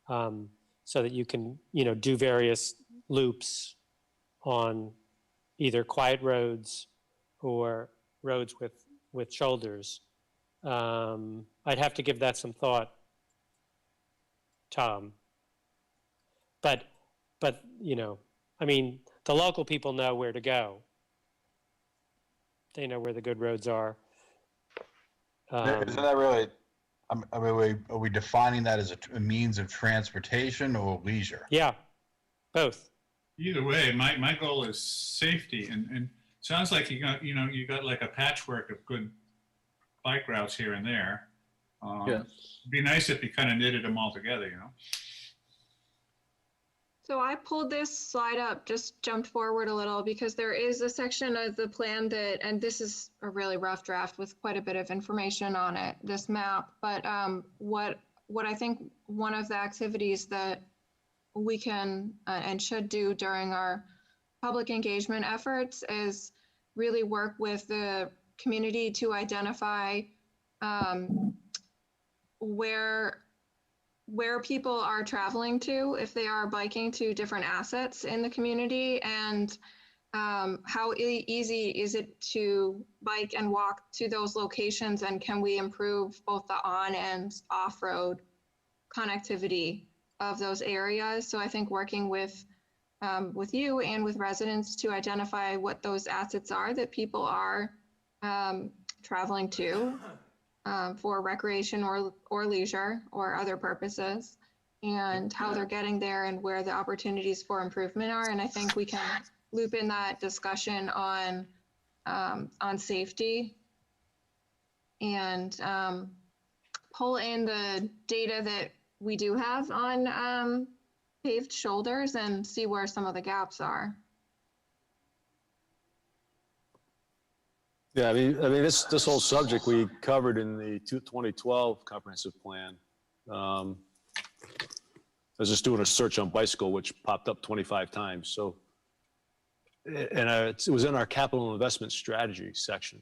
so that you can, do various loops on either quiet roads or roads with shoulders. I'd have to give that some thought, Tom. But the local people know where to go. They know where the good roads are. Isn't that really, are we defining that as a means of transportation or leisure? Yeah, both. Either way, my goal is safety, and sounds like you got like a patchwork of good bike routes here and there. Yeah. It'd be nice if you kind of knitted them all together, So I pulled this slide up, just jumped forward a little, because there is a section of the plan that, and this is a really rough draft with quite a bit of information on it, this map. But what I think one of the activities that we can and should do during our public engagement efforts is really work with the community to identify where people are traveling to, if they are biking to different assets in the community, and how easy is it to bike and walk to those locations, and can we improve both the on and off-road connectivity of those areas? So I think working with you and with residents to identify what those assets are that people are traveling to for recreation or leisure or other purposes, and how they're getting there and where the opportunities for improvement are. And I think we can loop in that discussion on safety and pull in the data that we do have on paved shoulders and see where some of the gaps are. Yeah, I mean, this whole subject we covered in the 2012 comprehensive plan. I was just doing a search on bicycle, which popped up 25 times. So, and it was in our capital investment strategy section,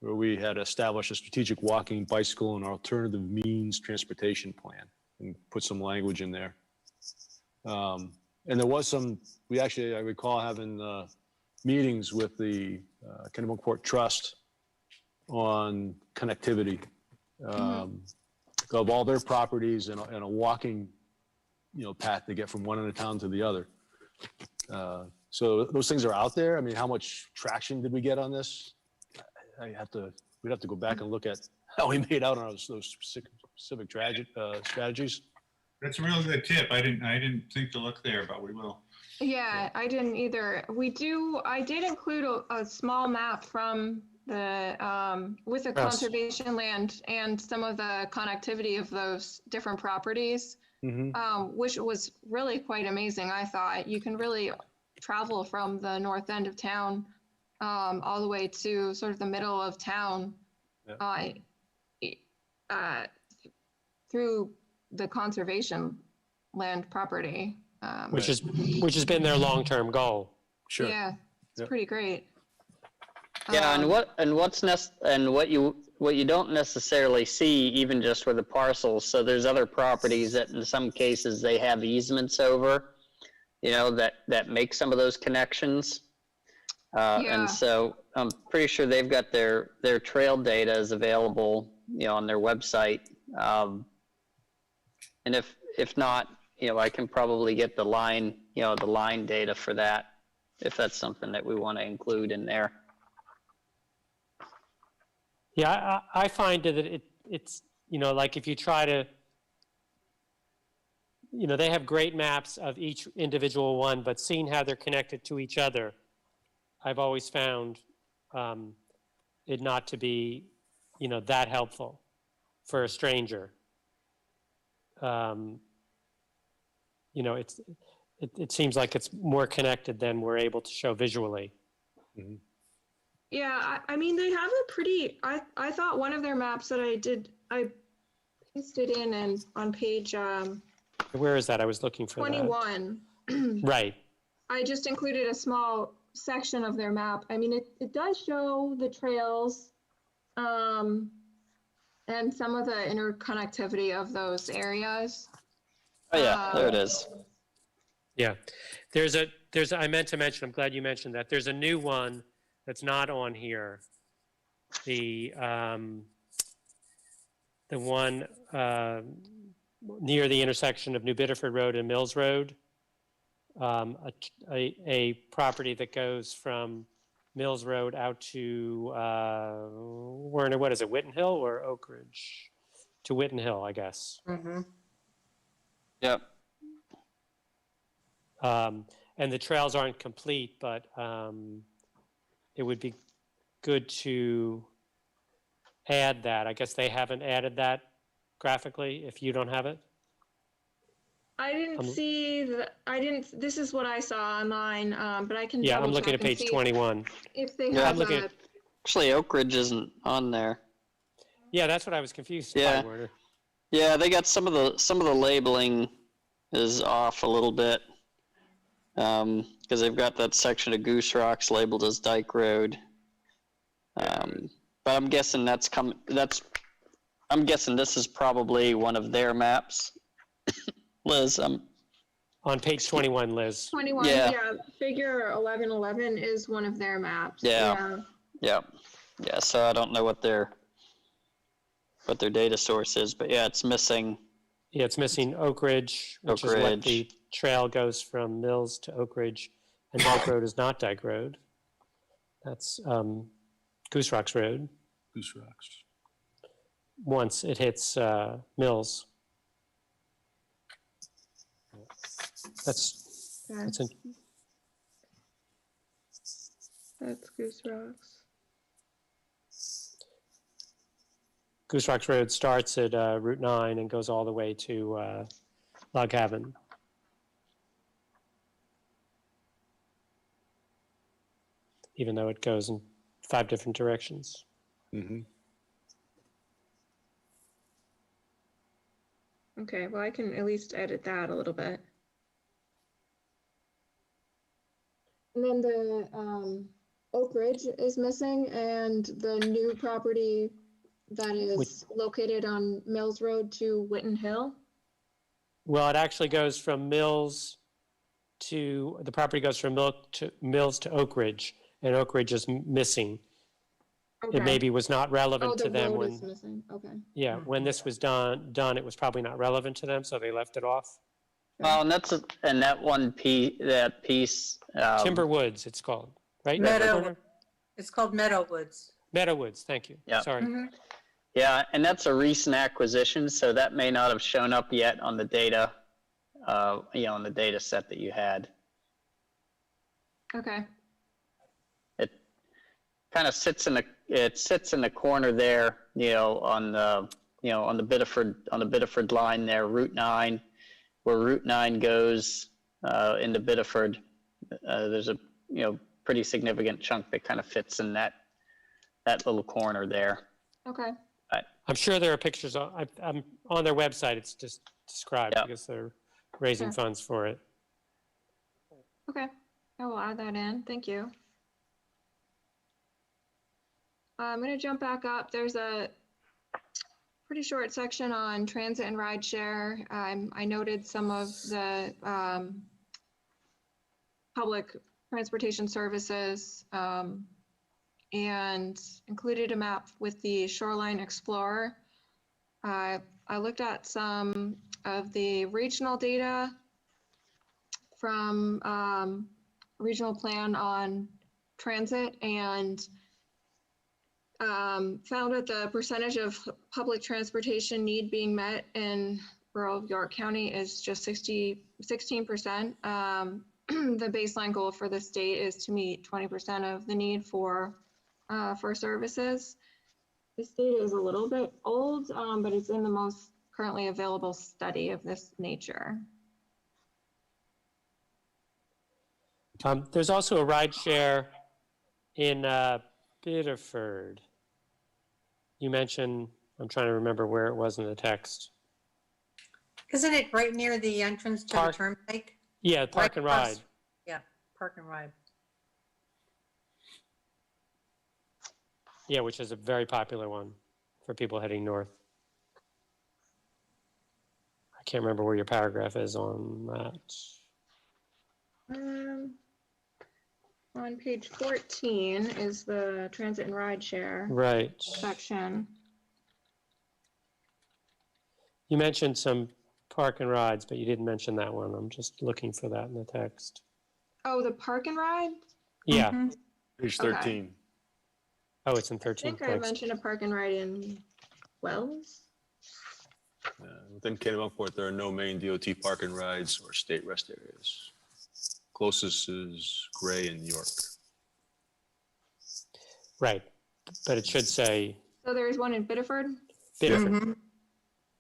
where we had established a strategic walking, bicycle, and alternative means transportation plan, and put some language in there. And there was some, I recall having meetings with the Kennebunkport Trust on connectivity of all their properties and a walking, path to get from one end of town to the other. So those things are out there. I mean, how much traction did we get on this? We'd have to go back and look at how we made out on those specific strategies. That's a real good tip. I didn't think to look there, but we will. Yeah, I didn't either. I did include a small map from the, with the Yes. conservation land and some of the connectivity of those different properties, which was really quite amazing. I thought you can really travel from the north end of town all the way to sort of the middle of town through the conservation land property. which has been their long-term goal. Sure. Yeah, it's Yep. pretty great. Yeah, and what you don't necessarily see even just with the parcels. So there's other properties that in some cases they have easements over, that make some of those connections. Yeah. And so I'm pretty sure they've got their trail data is available, on their website. And if not, I can probably get the line data for that, if that's something that we want to include in there. Yeah, I find that it's, like if you try to, they have great maps of each individual one, but seeing how they're connected to each other, I've always found it not to be, that helpful for a stranger. It seems like it's more connected than we're able to show visually. Yeah, I mean, they have a pretty, I thought one of their maps that I pasted in and on page Where is that? I was looking for 21. that. Right. I just included a small section of their map. I mean, it does show the trails and some of the interconnectivity of those areas. Oh yeah, there it is. Yeah. I meant to mention, I'm glad you mentioned that. There's a new one that's not on here. The one near the intersection of New Biddeford Road and Mills Road. A property that goes from Mills Road out to, what is it, Witten Hill or Oak Ridge? To Witten Hill, I guess. Yep. And the trails aren't complete, but it would be good to add that. I guess they haven't added that graphically, if you don't have it. I didn't see this is what I saw online, but I can Yeah, I'm double looking check at and page see 21. if they Yeah, have I'm looking a, at- Actually, Oak Ridge isn't on there. Yeah, that's what I was confused Yeah. by, Werner. Yeah, they got some of the labeling is off a little bit, because they've got that section of Goose Rocks labeled as Dyke Road. But I'm guessing I'm guessing this is probably one of their maps. Liz, On page 21, Liz. 21, Yeah. figure 1111 is one of their maps. Yeah. yeah. So I don't know what their data source is, but yeah, it's missing. Yeah, it's missing Oak Ridge, which Oak is what Ridge. the trail goes from Mills to Oak Ridge. And Dyke Road is not Dyke Road. That's Goose Rocks Road. Goose Rocks. Once it hits Mills. That's That's Goose Rocks. Goose Rocks Road starts at Route 9 and goes all the way to Log Cabin. Even though it goes in 5 different directions. Okay, well, I can at least edit that a little bit. And then the Oak Ridge is missing, and the new property that is located on Mills Road to Witten Hill. Well, it actually goes from Mills the property goes from Mills to Oak Ridge, and Oak Ridge is missing. Okay. It maybe was not relevant Oh, to the them road when, is missing. Okay. yeah, when this was done, it was probably not relevant to them, so they left it off. Well, and that one piece. Timber Woods, it's called, right? Meadow. Corner? It's called Meadowwoods. Meadowwoods, thank you. Yeah. Sorry. Yeah, and that's a recent acquisition, so that may not have shown up yet on the data, on the data set that you had. Okay. It kind of sits in the corner there, on the Biddeford line there, Route 9, where Route 9 goes into Biddeford. There's a pretty significant chunk that kind of fits in that little corner there. Okay. I'm sure there are pictures I'm on their website. It's just described Yeah. because they're raising Sure. funds for it. Okay. I will add that in. Thank you. I'm going to jump back up. There's a pretty short section on transit and rideshare. I noted some of the public transportation services and included a map with the Shoreline Explorer. I looked at some of the regional data from regional plan on transit and found that the percentage of public transportation need being met in rural York County is just 16%. The baseline goal for the state is to meet 20% of the need for services. This data is a little bit old, but it's in the most currently available study of this nature. There's also a ride share in Biddeford. You mentioned, I'm trying to remember where it was in the text. Isn't it right near the entrance to the Park. turnpike? Yeah, Park Right and across- Ride. Yeah, Park and Ride. Yeah, which is a very popular one for people heading north. I can't remember where your paragraph is on that. On page 14 is the transit and ride share Right. section. You mentioned some park and rides, but you didn't mention that one. I'm just looking for that in the text. Oh, the park and ride? Yeah. Mhm. Page Okay. 13. Oh, it's in I 13. think I Thanks. mentioned a park and ride in Wells. Within Kennebunkport, there are no main DOT park and rides or state rest areas. Closest is Gray and York. Right. But it should say So there's one in Biddeford? Biddeford, Mhm.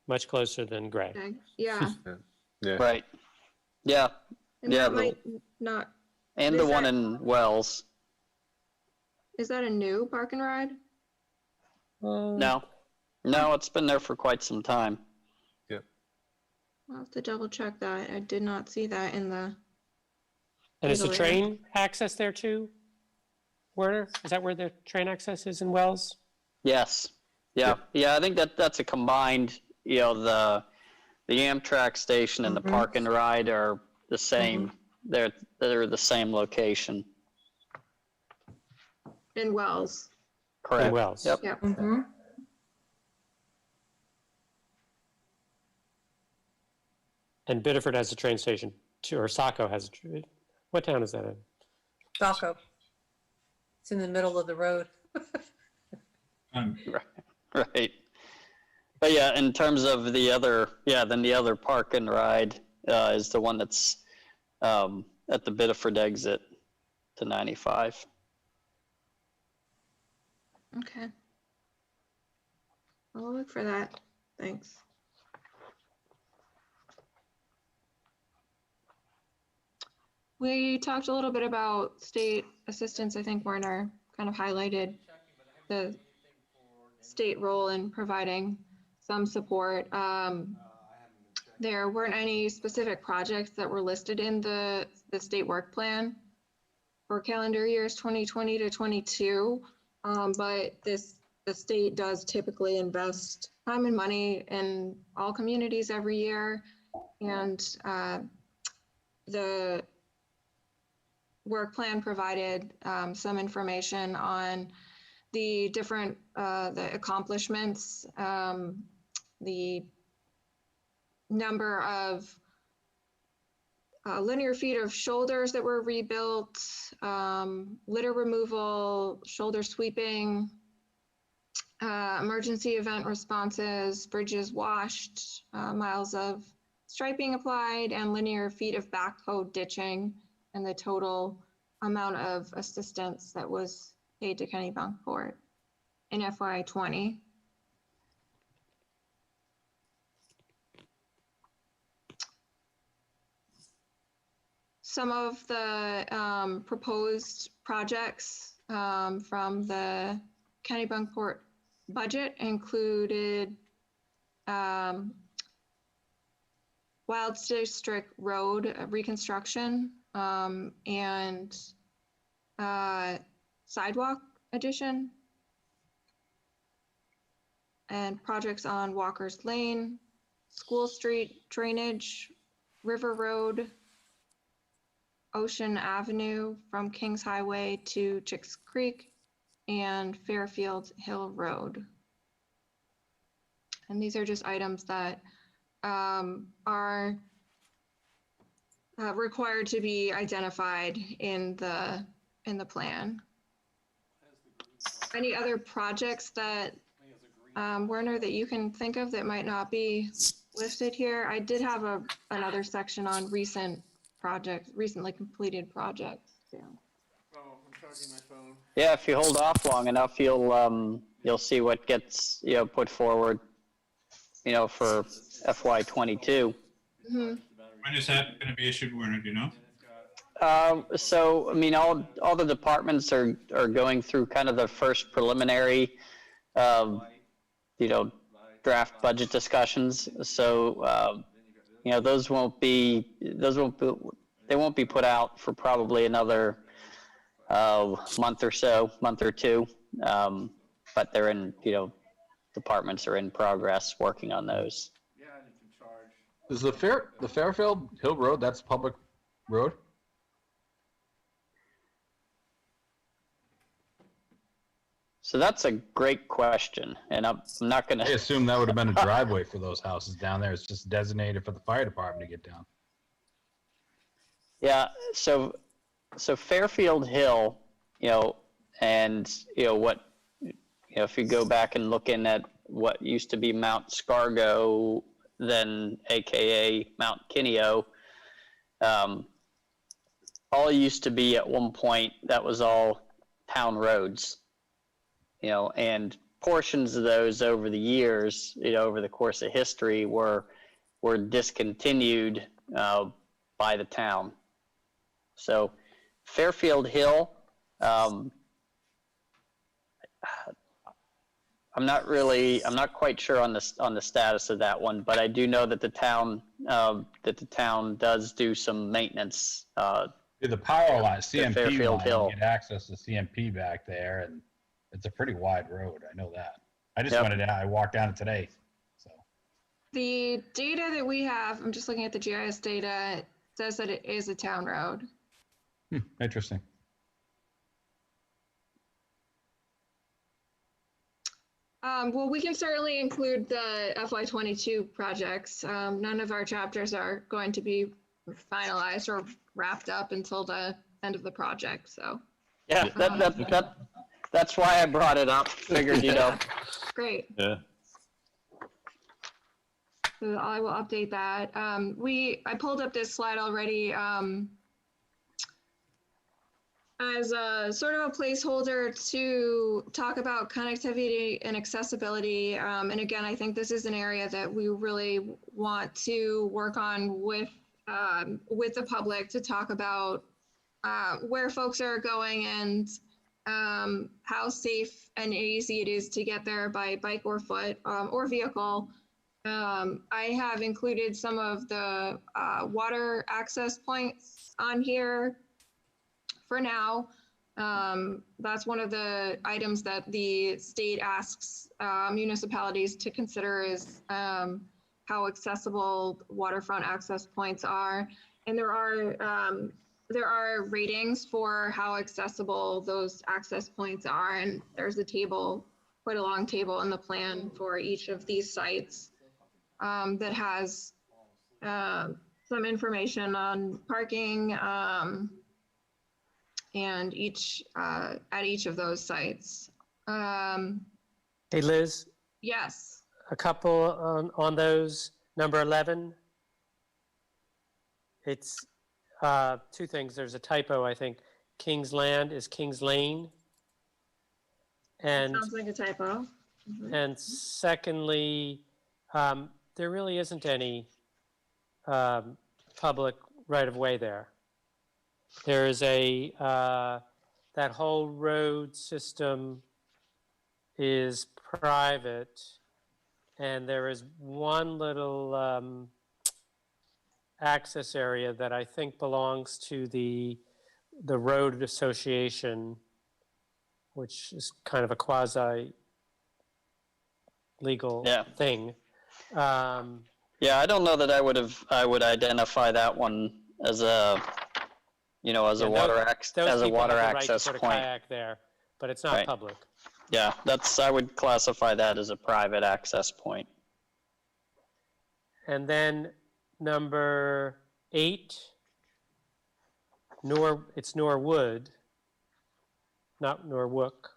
much closer than Gray. Okay. Yeah. Yeah. Right. Yeah, And Yeah, that might not, and Is the one that- in Wells. is that a new park and ride? No, it's been there for quite some time. I'll have to double check that. I did not see that in the, And is the Either way. train access there too? Werner, is that where the train access is in Wells? Yes. Yeah. I think that's a combined. The Amtrak station and the Mhm. park and ride are the same. They're the same location. in Wells. Correct. In Wells. Yep. Yep. Mhm. And Biddeford has a train station too, or Saco has what town is that in? Falco. It's in the middle of the road. Right. But yeah, in terms of the other, then the other park and ride is the one that's at the Biddeford exit to 95. Okay. I'll look for that. Thanks. We talked a little bit about state assistance. I think Werner kind of highlighted the state role in providing some support. There weren't any specific projects that were listed in the state work plan for calendar years 2020 to 22. But the state does typically invest time and money in all communities every year. And the work plan provided some information on the different the accomplishments, the number of linear feet of shoulders that were rebuilt, litter removal, shoulder sweeping, emergency event responses, bridges washed, miles of striping applied, and linear feet of backhoe ditching, and the total amount of assistance that was paid to Kennebunkport in FY20. Some of the proposed projects from the Kennebunkport budget included Wild District Road reconstruction and sidewalk addition, and projects on Walker's Lane, School Street drainage, River Road, Ocean Avenue from Kings Highway to Chicks Creek, and Fairfield Hill Road. And these are just items that are required to be identified in the plan. Any other projects that Werner, that you can think of that might not be listed here? I did have another section on recent projects, recently completed projects. Yeah. Oh, I'm charging my phone. Yeah, if you hold off long enough, you'll see what gets put forward, for FY22. Mm-hmm. When is that going to be issued, Werner, do you know? So, I mean, all the departments are going through kind of the first preliminary, draft budget discussions. So, those won't be put out for probably another month or two. But they're in, departments are in progress working on those. Yeah, and you can charge. Is the Fairfield Hill Road, that's public road? So that's a great question, and I'm not going I to. assume that would have been a driveway for those houses down there. It's just designated for the fire department to get down. Yeah, so Fairfield Hill, and what, if you go back and look in at what used to be Mount Scargo, then AKA Mount Kineo, all used to be at one point, that was all town roads, and portions of those over the years, over the course of history were discontinued by the town. So Fairfield Hill, I'm not quite sure on the status of that one, but I do know that the town does do some maintenance. The power line, CMP Fairfield line, Hill. you get access to CMP back there, and it's a pretty wide road. I know that. I just Yep. went down. I walked down it today. So The data that we have, I'm just looking at the GIS data, it says that it is a town road. interesting. Well, we can certainly include the FY22 projects. None of our chapters are going to be finalized or wrapped up until the end of the project, so. Yeah, that's why I brought it up. Figured, Great. Yeah. So I will update that. I pulled up this slide already as a sort of a placeholder to talk about connectivity and accessibility. And again, I think this is an area that we really want to work on with the public, to talk about where folks are going and how safe and easy it is to get there by bike or foot or vehicle. I have included some of the water access points on here for now. That's one of the items that the state asks municipalities to consider, is how accessible waterfront access points are. And there are there are ratings for how accessible those access points are, and there's a table, quite a long table in the plan for each of these sites that has some information on parking and at each of those sites. Hey, Liz, Yes. a couple on those. Number 11. It's two things. There's a typo, I think. King's Land is King's Lane. And Sounds like a typo. and secondly, there really isn't any public right-of-way there. There is that whole road system is private, and there is one little access area that I think belongs to the road association, which is kind of a quasi legal Yeah. thing. Yeah, I don't know that I would identify that one as a, as a Yeah, water those as a people water have the right to access put a point. kayak there, but it's not Right. public. Yeah, I would classify that as a private access point. And then number 8, it's Norwood, not Norwook.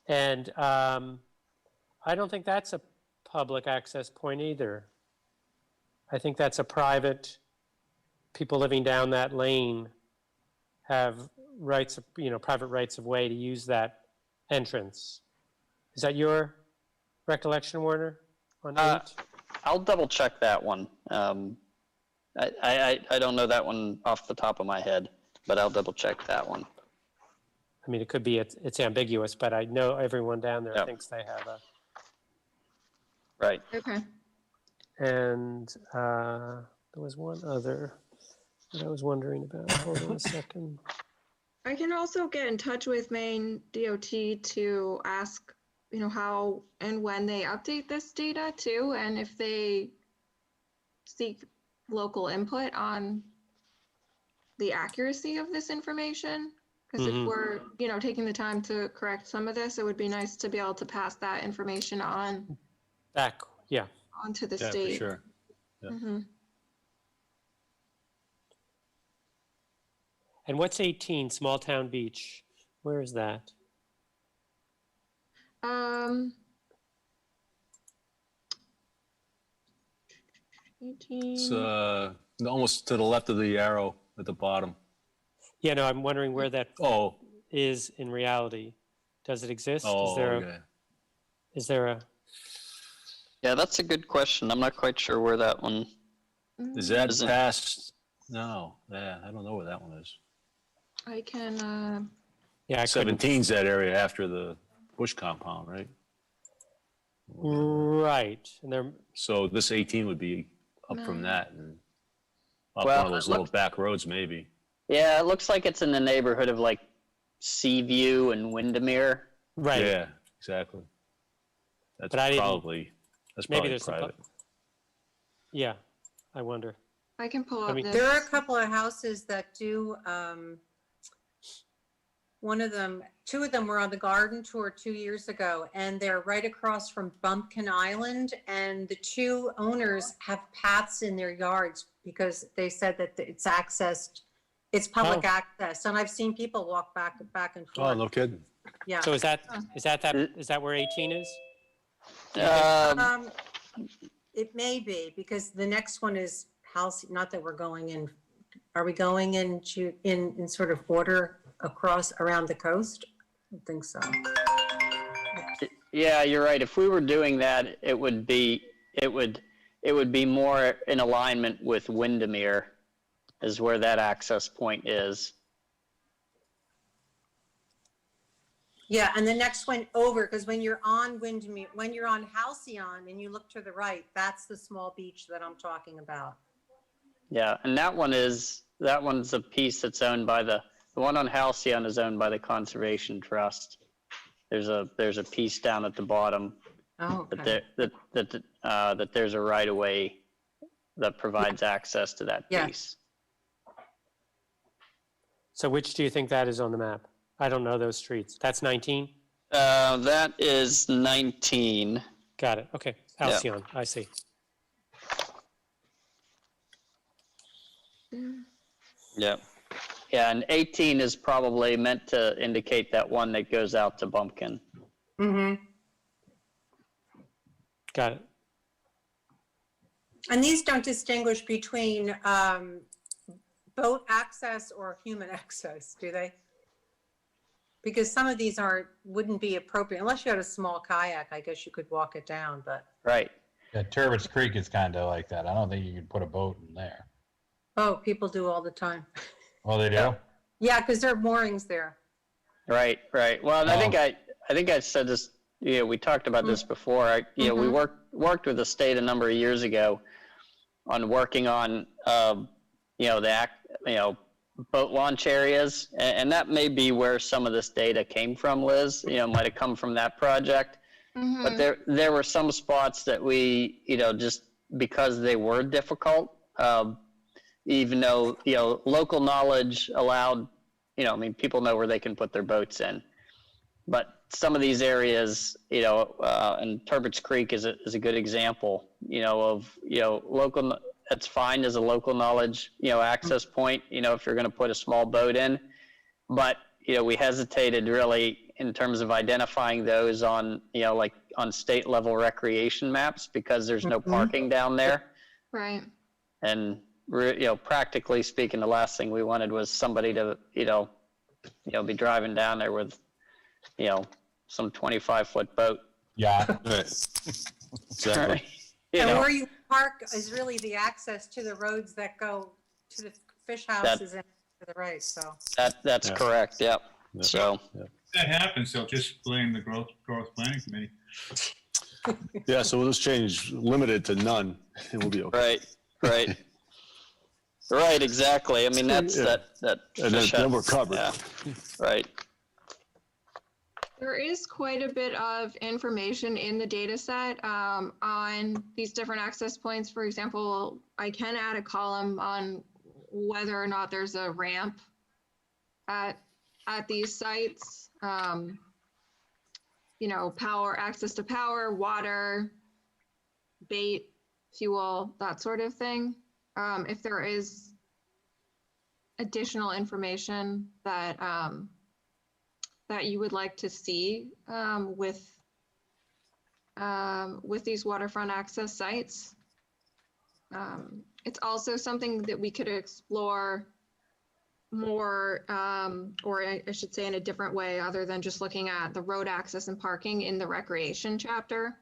And I don't think that's a public access point either. I think that's a private, people living down that lane have rights, private rights of way to use that entrance. Is that your recollection, Warner, on 8? I'll double check that one. I don't know that one off the top of my head, but I'll double check that one. I mean, it could be it's ambiguous, but I know everyone down there Yep. thinks they have a. Right. Okay. And there was one other that I was wondering about. Hold on a second. I can also get in touch with Maine DOT to ask, how and when they update this data too, and if they seek local input on the accuracy of this information. Because if we're, taking the time to correct some of this, it would be nice to be able to pass that information on Back, yeah. onto the Yeah, for state. sure. Yeah. Mhm. And what's 18, Small Town Beach? Where is that? 18. It's almost to the left of the arrow at the bottom. Yeah, no, I'm wondering where that Oh, is in reality. Does it exist? okay. Is there a? Yeah, that's a good question. I'm not quite sure where that one. Is that Isn't- past? No, yeah, I don't know where that one is. I can, Yeah, I couldn't. 17's that area after the Bush compound, right? Right, and there. So this 18 would be up from No. that and up Well, one of those it little looks- back roads, maybe. Yeah, it looks like it's in the neighborhood of like Seaview and Windermere. Right. Yeah, exactly. That's But I didn't- probably Maybe there's some. private. Yeah, I wonder. I can pull I up mean- this. There are a couple of houses that do, two of them were on the garden tour 2 years ago, and they're right across from Bumpkin Island, and the two owners have paths in their yards because they said that it's accessed, it's public Oh. access, and I've seen people walk back and Oh, forth. no kidding. Yeah. So is that where 18 is? Um, It may be, because the next one is house, not that we're going in, are we going in sort of order across around the coast? I don't think so. yeah, you're right. If we were doing that, it would be more in alignment with Windermere, is where that access point is. Yeah, and the next one over, because when you're on Windermere, when you're on Halcyon and you look to the right, that's the small beach that I'm talking about. Yeah, and that one's a piece that's owned by the one on Halcyon is owned by the Conservation Trust. There's a piece down at the bottom Oh, that okay. that there's a right of way that provides access to that Yeah. piece. So which do you think that is on the map? I don't know those streets. That's 19? That is 19. Got it. Okay. Alcyon, I see. Yep. Yeah, and 18 is probably meant to indicate that one that goes out to Bumpkin. Mm-hmm. Got it. And these don't distinguish between boat access or human access, do they? Because some of these wouldn't be appropriate, unless you had a small kayak, I guess you could walk it down, but, Right. Yeah, Turbot's Creek is kind of like that. I don't think you can put a boat in there. oh, people do all the time. Oh, they do? Yeah, because there are moorings there. Right, right. Well, and I think I said this, we talked about this before. We worked with the state a number of years ago on working on, boat launch areas. And that may be where some of this data came from, Liz, might have come from that project. But there were some spots that we, just because they were difficult, even though, local knowledge allowed, people know where they can put their boats in. But some of these areas, and Turbots Creek is a good example, of, local, that's fine as a local knowledge, access point, if you're going to put a small boat in. But, we hesitated really in terms of identifying those on, like on state level recreation maps because there's no parking down there. Right. And, practically speaking, the last thing we wanted was somebody to, be driving down there with, some 25-foot boat. Yeah. Right. Exactly. And where you park is really the access to the roads that go to the fish houses and to the right, so. That's Yeah. correct, yep. Yeah. So, If that happens, they'll just blame the growth planning committee. Yeah, so we'll just change limited to none, and we'll be okay. right. Right, exactly. I mean, that's Yeah. that. And then we're covered. Yeah, right. There is quite a bit of information in the data set on these different access points. For example, I can add a column on whether or not there's a ramp at these sites. Power, access to power, water, bait, fuel, that sort of thing. If there is additional information that that you would like to see with these waterfront access sites. It's also something that we could explore more, or I should say in a different way, other than just looking at the road access and parking in the recreation chapter.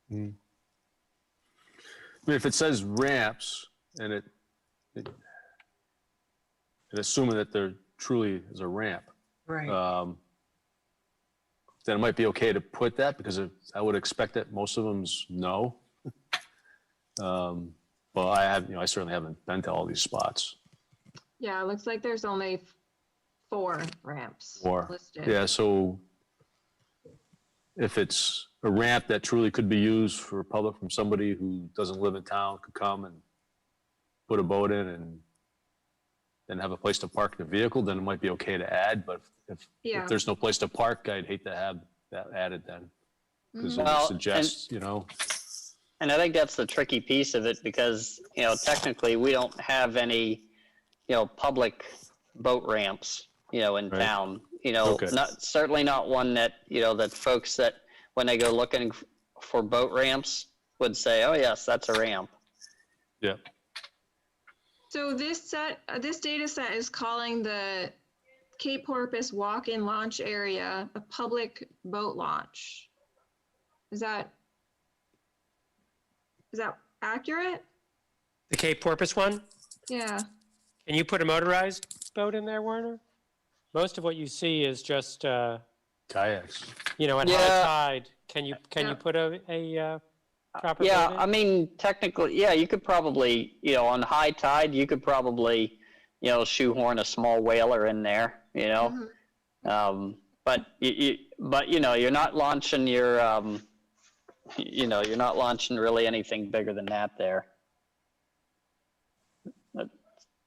I mean, if it says ramps and and assuming that there truly is a ramp, Right. then it might be okay to put that because I would expect that most of them's no. But I certainly haven't been to all these spots. Yeah, it looks like there's only 4 ramps Or, listed. yeah, so if it's a ramp that truly could be used for public from somebody who doesn't live in town, could come and put a boat in and then have a place to park the vehicle, then it might be okay to add. But if there's no place to park, I'd hate to have that added then. Because it Well, would suggest, And I think that's the tricky piece of it because, technically we don't have any, public boat ramps, in Right. town. Okay. Certainly not one that, that folks that when they go looking for boat ramps would say, oh yes, that's a ramp. yeah. So this data set is calling the Cape Porpoise walk-in launch area a public boat launch. Is that accurate? The Cape Porpoise one? Yeah. Can you put a motorized boat in there, Werner? Most of what you see is just, at Kayaks. high Yeah. tide. Can you Yeah. put a proper Yeah, boat in? I mean, technically, yeah, you could probably, on high tide, you could probably, shoehorn a small whaler in there, But you're not launching your, you're not launching really anything bigger than that there.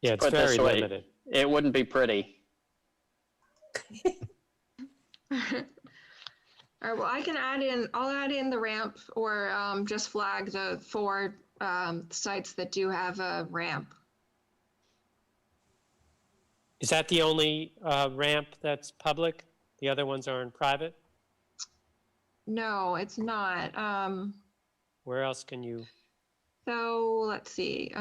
Yeah, it's Put it this very way. limited. It wouldn't be pretty. All right, well, I'll add in the ramp or just flag the 4 sites that do have a ramp. Is that the only ramp that's public? The other ones are in private? No, it's not. Where else can you? So let's see.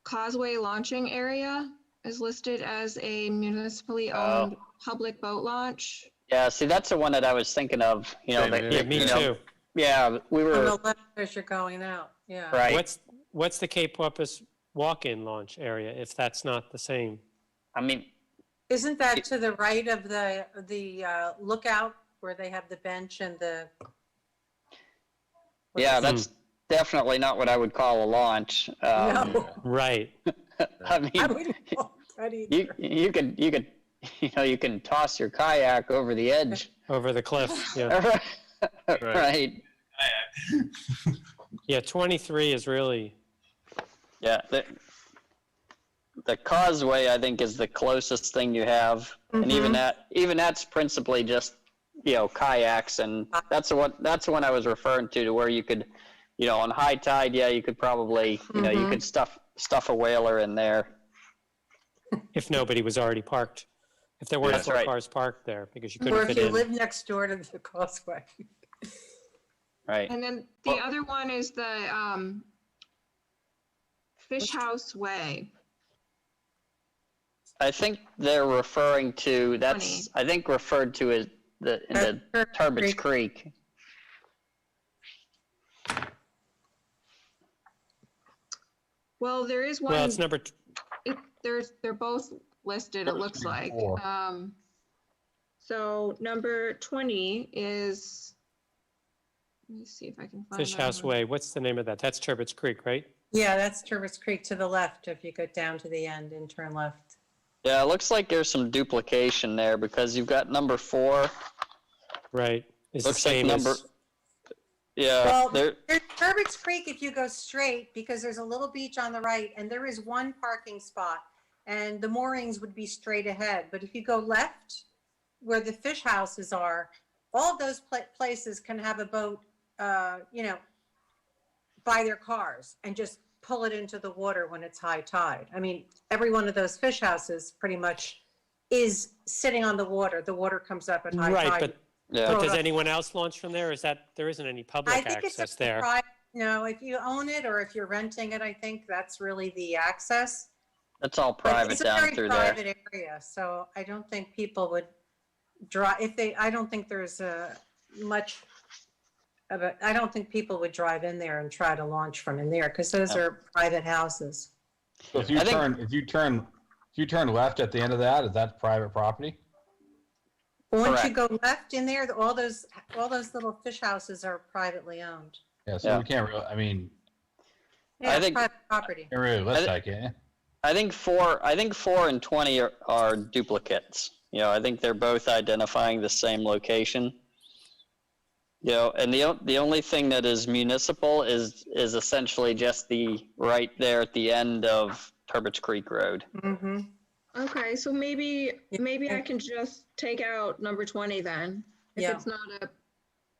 Causeway launching area is listed as a municipally owned public boat launch. Yeah, see, that's the one that I was thinking of, you know, Same that, here. Yeah, me you know, too. yeah, we On were, the left as you're going out, yeah. right. What's the Cape Porpoise walk-in launch area if that's not the same? I mean, Isn't that to the right of the lookout where they have the bench and the? yeah, that's definitely not what I would call a launch. No, Right. I I mean, wouldn't call that either. you could, you know, you can toss your kayak over the edge. Over the cliff. Yeah. Right. Yeah, 23 is really, Yeah. The causeway, I think, is the closest thing you have. And even that's principally just, you know, kayaks. And that's the one I was referring to where you could, you know, on high tide, yeah, you could probably, you know, you could stuff a whaler in there. if nobody was already parked. If there weren't That's 4 right. cars parked there because you Or couldn't if fit you in. live next door to the causeway. Right. And then the other one is the Fish House Way. I think they're referring to, that's, 20. I think referred to as in the That's Turbot's Creek. Well, there is one. Well, it's number, They're both listed, it looks like. 4. So number 20 is, let me see if I can find Fish that House one. Way. What's the name of that? That's Turbots Creek, right? Yeah, that's Turbot's Creek to the left if you go down to the end and turn left. Yeah, it looks like there's some duplication there because you've got number 4. Right. It's the Looks like same number, as, yeah, Well, there, there's Turbot's Creek if you go straight because there's a little beach on the right and there is one parking spot and the moorings would be straight ahead. But if you go left where the fish houses are, all of those places can have a boat, you know, by their cars and just pull it into the water when it's high tide. I mean, every one of those fish houses pretty much is sitting on the water. The water comes up at high right, tide. but yeah. Throw it does up. anyone else launch from there? Is that, there isn't any I public think it's access a there? private, no, if you own it or if you're renting it, I think that's really the access. That's all But private it's a down very through there. private area, so I don't think people would drive, I don't think there's much of a, I don't think people would drive in there and try to launch from in there, because those No. are private houses. So if you I think- turn, if you turn left at the end of that, is that private property? Once you go left in there, all those little fish houses are privately owned. Yeah, so Yeah. we can't really, I mean, Yeah, I it's think- private property. can't really list that, can you? I think 4 and 20 are duplicates. You know, I think they're both identifying the same location. You know, and the only thing that is municipal is essentially just the right there at the end of Turbot's Creek Road. Mm-hmm. Okay, so maybe I can just take out number 20 then. If Yeah. it's not a,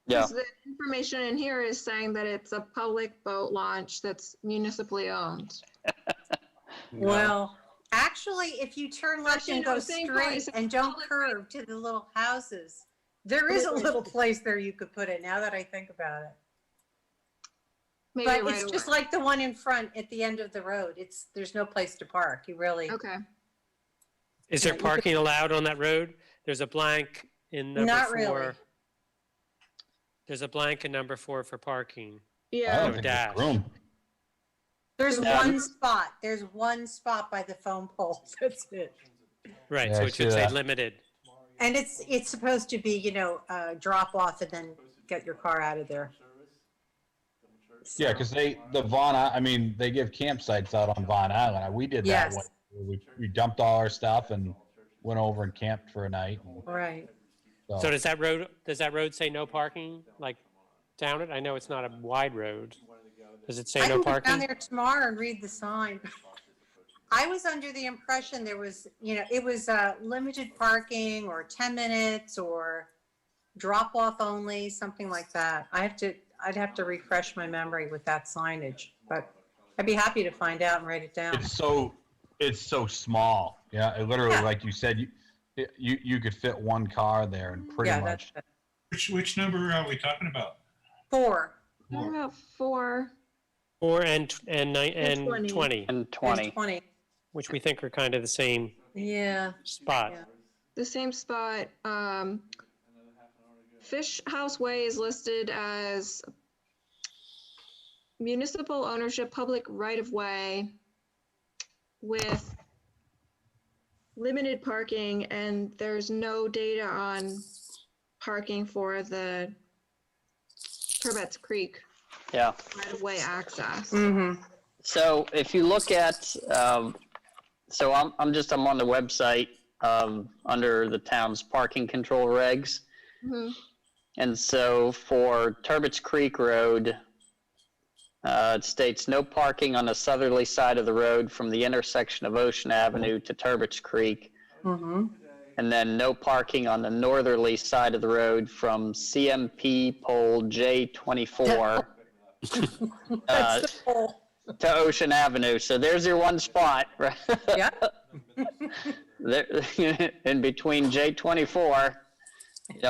Yeah, 'cause the information in here is saying that it's a public boat launch that's municipally owned. Well, actually, if you turn left Actually, and no, go same straight place. and don't Public curve to the little houses, there is a Public little right. place there you could put it, now that I think about it. Maybe But right it's just away. like the one in front at the end of the road. There's no place to park. You really, Okay, Is there Yeah, you could- parking allowed on that road? There's a blank in number Not 4. really. There's a blank in number 4 for parking. I yeah, don't No think dash. there's room. there's Yeah. one spot. There's one spot by the phone poles. That's it. Right, Yeah, so I it see should say that. limited. And it's supposed to be, you know, drop off and then get your car out of there. Yeah, because I mean, they give campsites out on Vaughn Island. We did that. Yes. We dumped all our stuff and went over and camped for a night. Right. So does that road say no parking, like down it? I know it's not a wide road. Does it say I no can go down parking? there tomorrow and read the sign. I was under the impression there was, it was limited parking or 10 minutes or drop off only, something like that. I'd have to refresh my memory with that signage, but I'd be happy to find out and write it down. It's so small. Yeah, it literally, Yeah. like you said, you could fit one car there and pretty Yeah, much. that's it. Which number are we talking about? 4 I'm about 4. 4 and And 20. 20, And and 20. 20. which we think are kind of the same Yeah. spot. Yeah. The same spot. Fish House Way is listed as municipal ownership public right-of-way with limited parking, and there's no data on parking for the Turbot's Creek Yeah. right-of-way access. Mm-hmm. So if you look at, so I'm on the website under the town's parking control regs. Mhm. And so for Turbot's Creek Road, it states no parking on the southerly side of the road from the intersection of Ocean Avenue to Turbot's Creek. Mm-hmm. And then no parking on the northerly side of the road from CMP pole J24 That's the goal. to Ocean Avenue. So there's your one spot, right? Yeah. There, in between J24,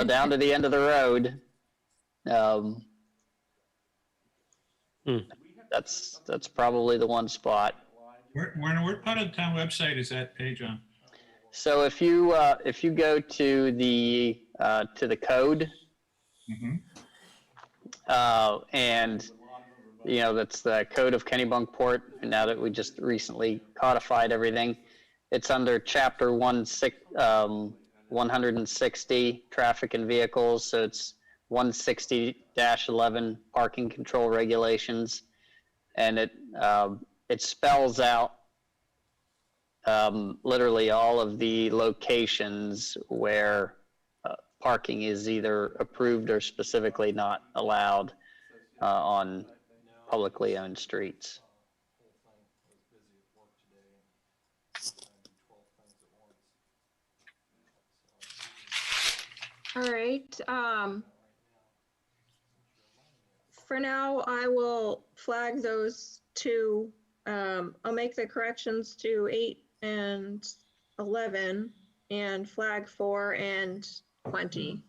down to the end of the road. That's probably the one spot. Where part of the town website is that page on? So if you go to the code, Mhm. and that's the code of Kennebunkport, and now that we just recently codified everything, it's under chapter 160 traffic and vehicles. So it's 160-11 parking control regulations, and it spells out literally all of the locations where parking is either approved or specifically not allowed on publicly owned streets. All right. For now, I will flag those two. I'll make the corrections to 8 and 11 and flag 4 and 20.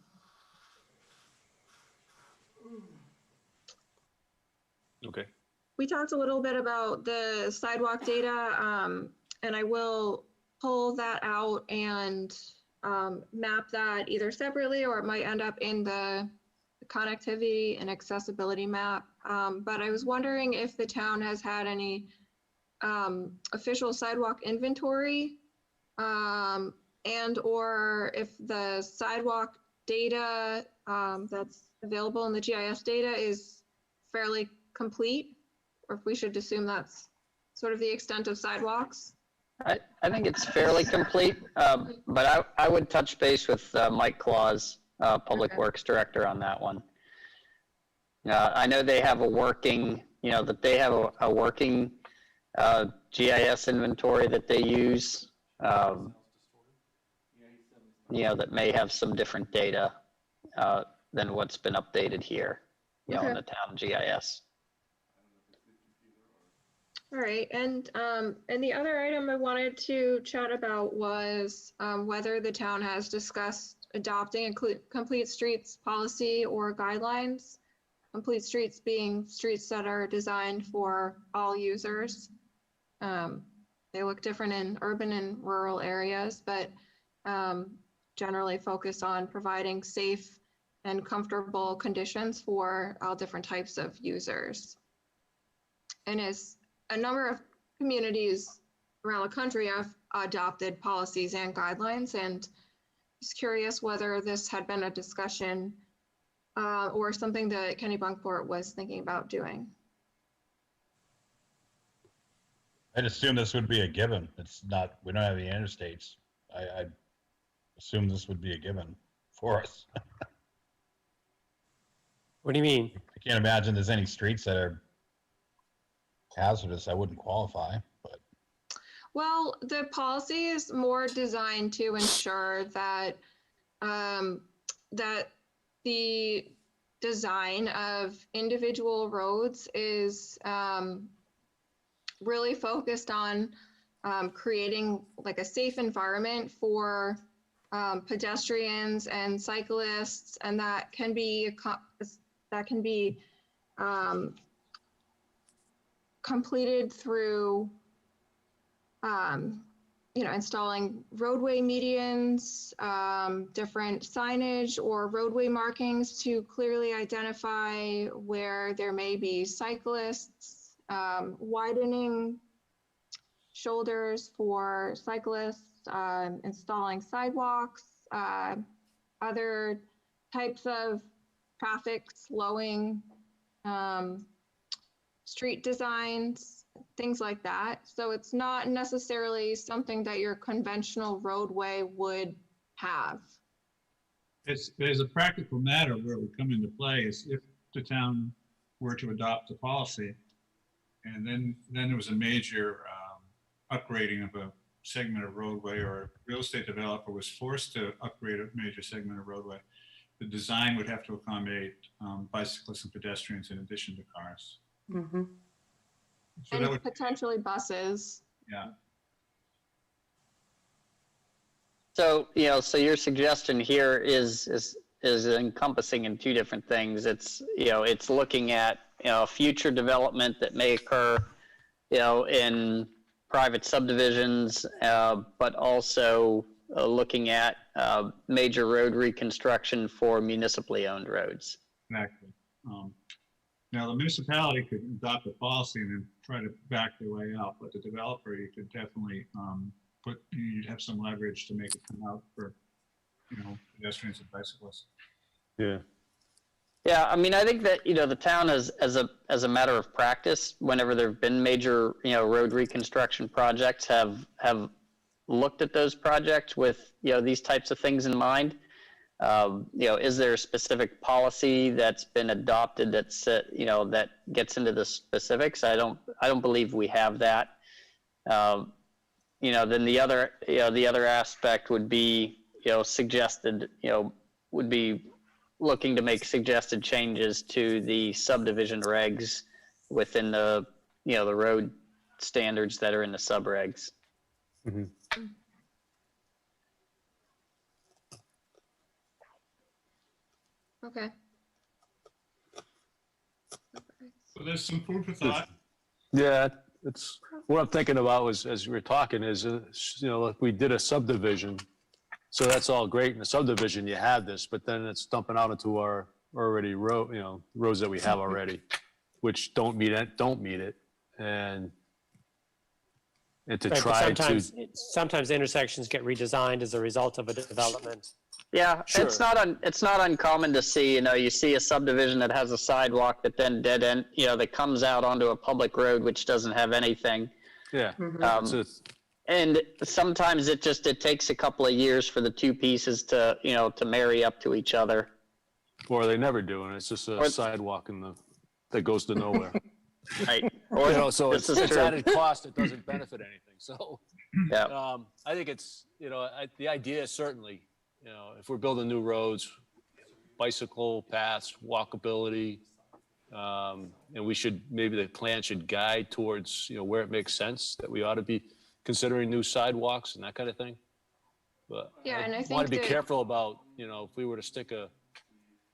Okay. We talked a little bit about the sidewalk data, and I will pull that out and map that either separately, or it might end up in the connectivity and accessibility map. But I was wondering if the town has had any official sidewalk inventory, and or if the sidewalk data that's available in the GIS data is fairly complete, or if we should assume that's sort of the extent of sidewalks. I think it's fairly complete, but I would touch base with Mike Claus, Public Okay. Works Director, on that one. I know they have a working, a working GIS inventory that they use, that may have some different data than what's been updated here, in Okay. the town GIS. All right, and the other item I wanted to chat about was whether the town has discussed adopting a complete streets policy or guidelines. Complete streets being streets that are designed for all users. They look different in urban and rural areas, but generally focus on providing safe and comfortable conditions for all different types of users. And as a number of communities around the country have adopted policies and guidelines, and just curious whether this had been a discussion or something that Kennebunkport was thinking about doing. I'd assume this would be a given. It's not, we don't have any interstates. I assume this would be a given for us. What do you mean? I can't imagine there's any streets that are hazardous, I wouldn't qualify, but Well, the policy is more designed to ensure that that the design of individual roads is really focused on creating like a safe environment for pedestrians and cyclists, and that can be completed through installing roadway medians, different signage or roadway markings to clearly identify where there may be cyclists, widening shoulders for cyclists, installing sidewalks, other types of traffic slowing, street designs, things like that. So it's not necessarily something that your conventional roadway would have. There's a practical matter where it would come into play is if the town were to adopt a policy, and then there was a major upgrading of a segment of roadway, or a real estate developer was forced to upgrade a major segment of roadway, the design would have to accommodate bicyclists and pedestrians in addition to cars. Mm-hmm. So And that would, potentially buses. yeah. So, so your suggestion here is encompassing in two different things. It's, it's looking at, future development that may occur, in private subdivisions, but also looking at major road reconstruction for municipally owned roads. Exactly. Now, the municipality could adopt a policy and then try to back their way out, but the developer, you could definitely you'd have some leverage to make it come out for, pedestrians and bicyclists. Yeah. Yeah, I mean, I think that, the town as a matter of practice, whenever there've been major, road reconstruction projects, have looked at those projects with, these types of things in mind. Is there a specific policy that's been adopted that's, that gets into the specifics? I don't believe we have that. Then the other aspect would be, suggested, would be looking to make suggested changes to the subdivision regs within the, the road standards that are in the subregs. Mm-hmm. Okay. So there's some food for thought. Yeah, it's what I'm thinking about was, as we were talking, is like we did a subdivision, so that's all great in the subdivision. You have this, but then it's dumping out into our already roads that we have already, which don't meet it, and to Right, try but to sometimes intersections get redesigned as a result of a development. Yeah, Sure. it's not uncommon to see, you see a subdivision that has a sidewalk that then dead end, that comes out onto a public road which doesn't have anything. yeah. Um, So it's, And sometimes it takes a couple of years for the two pieces to, to marry up to each other. or they never do, and it's just a sidewalk that goes to nowhere. Right. Or So this it's is true. added cost. It doesn't benefit anything. So Yeah. I think it's the idea is certainly if we're building new roads, bicycle paths, walkability, and maybe the plan should guide towards where it makes sense that we ought to be considering new sidewalks and that kind of thing. But Yeah, and I want think to be that- careful about if we were to stick a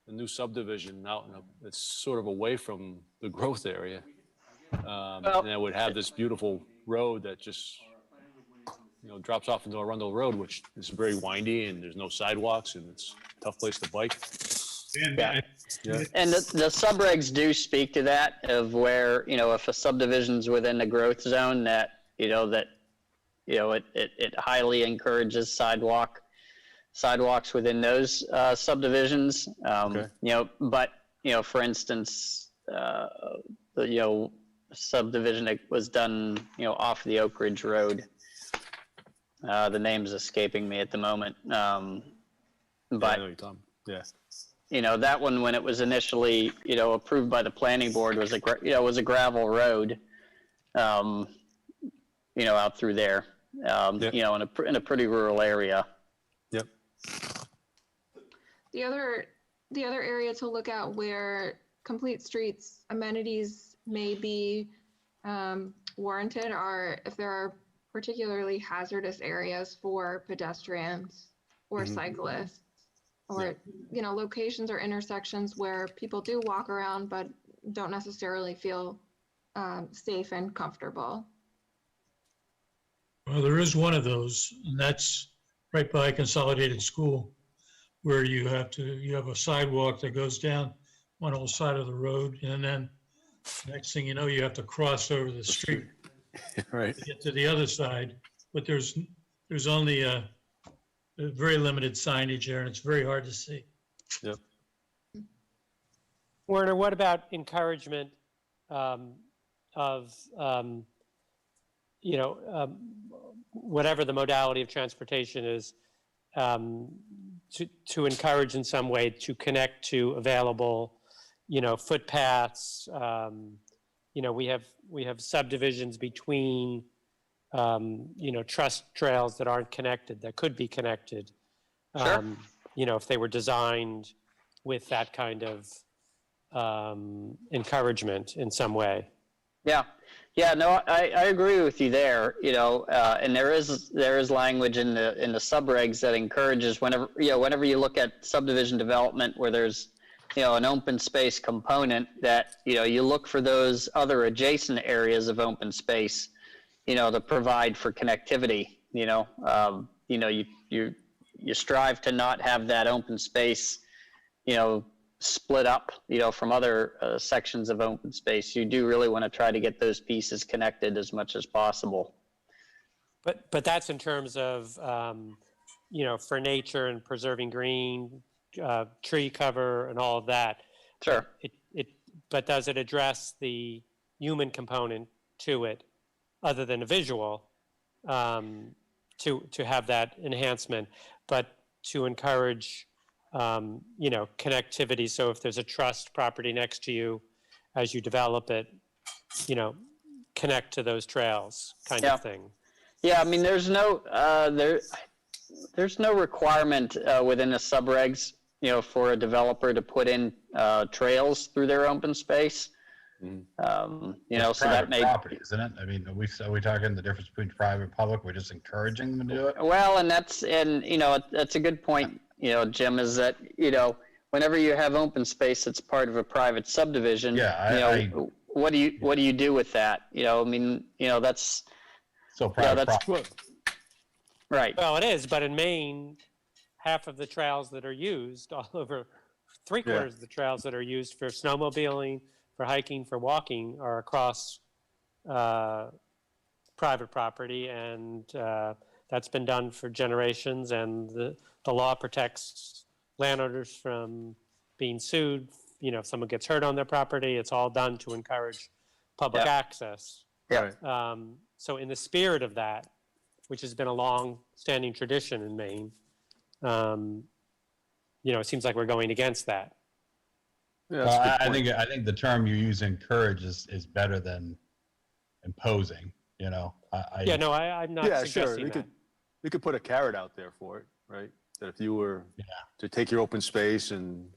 new subdivision out it's sort of away from the growth area, and it would have this beautiful road that just drops off into Arundel Road, which is very windy and there's no sidewalks and it's a tough place to bike. And Yeah. Yeah. And the subregs do speak to that, of where, if a subdivision's within the growth zone, that, it highly encourages sidewalks within those subdivisions. Okay. But, for instance, the, subdivision that was done, off the Oak Ridge Road. The name's escaping me at the moment. Yeah, I But, know you're talking. Yeah. that one, when it was initially, approved by the planning board, was a gravel road. out through there, Yep. in a pretty rural area. Yep. The other area to look at where complete streets amenities may be warranted are if there are particularly hazardous areas for pedestrians or Mhm. cyclists, or locations or intersections where people do walk around but don't necessarily feel safe and comfortable. Well, there is one of those, and that's right by Consolidated School, where you have a sidewalk that goes down one whole side of the road, and then next thing you know, you have to cross over the street Right. to get to the other side. But there's only a very limited signage there, and it's very hard to see. Yep. Werner, what about encouragement of, whatever the modality of transportation is, to encourage in some way to connect to available, footpaths. We have subdivisions between, trust trails that aren't connected, that could be connected. Sure. If they were designed with that kind of encouragement in some way. Yeah, no, I agree with you there. And there is language in the subregs that encourages whenever you look at subdivision development where there's an open space component, that you look for those other adjacent areas of open space to provide for connectivity. You strive to not have that open space split up from other sections of open space. You do really want to try to get those pieces connected as much as possible. But that's in terms of for nature and preserving green, tree cover and all of that. Sure. But does it address the human component to it, other than a visual, to have that enhancement, but to encourage connectivity? So if there's a trust property next to you, as you develop it, connect to those trails, kind of thing. Yeah, I mean, there's no requirement within the subregs, for a developer to put in trails through their open space. It's so that may property, isn't it? I mean, are we talking the difference between private and public? We're just encouraging them to do it. Well, and that's a good point. Jim, is that whenever you have open space that's part of a private subdivision, what do you do with that? That's So private that's property. right. Well, it is, but in Maine, half of the trails that are used, all over three-quarters of the trails that are used for snowmobiling, for hiking, for walking, are across private property, and that's been done for generations, and the law protects landowners from being sued. If someone gets hurt on their property, it's all done to encourage public access. Yeah. So in the spirit of that, which has been a long-standing tradition in Maine, it seems like we're going against that. Yeah, Well, that's a I good point. think the term you use, encourage, is better than imposing. I'm not Yeah, sure. suggesting that. You could put a carrot out there for it, right? That if you were to take your open space and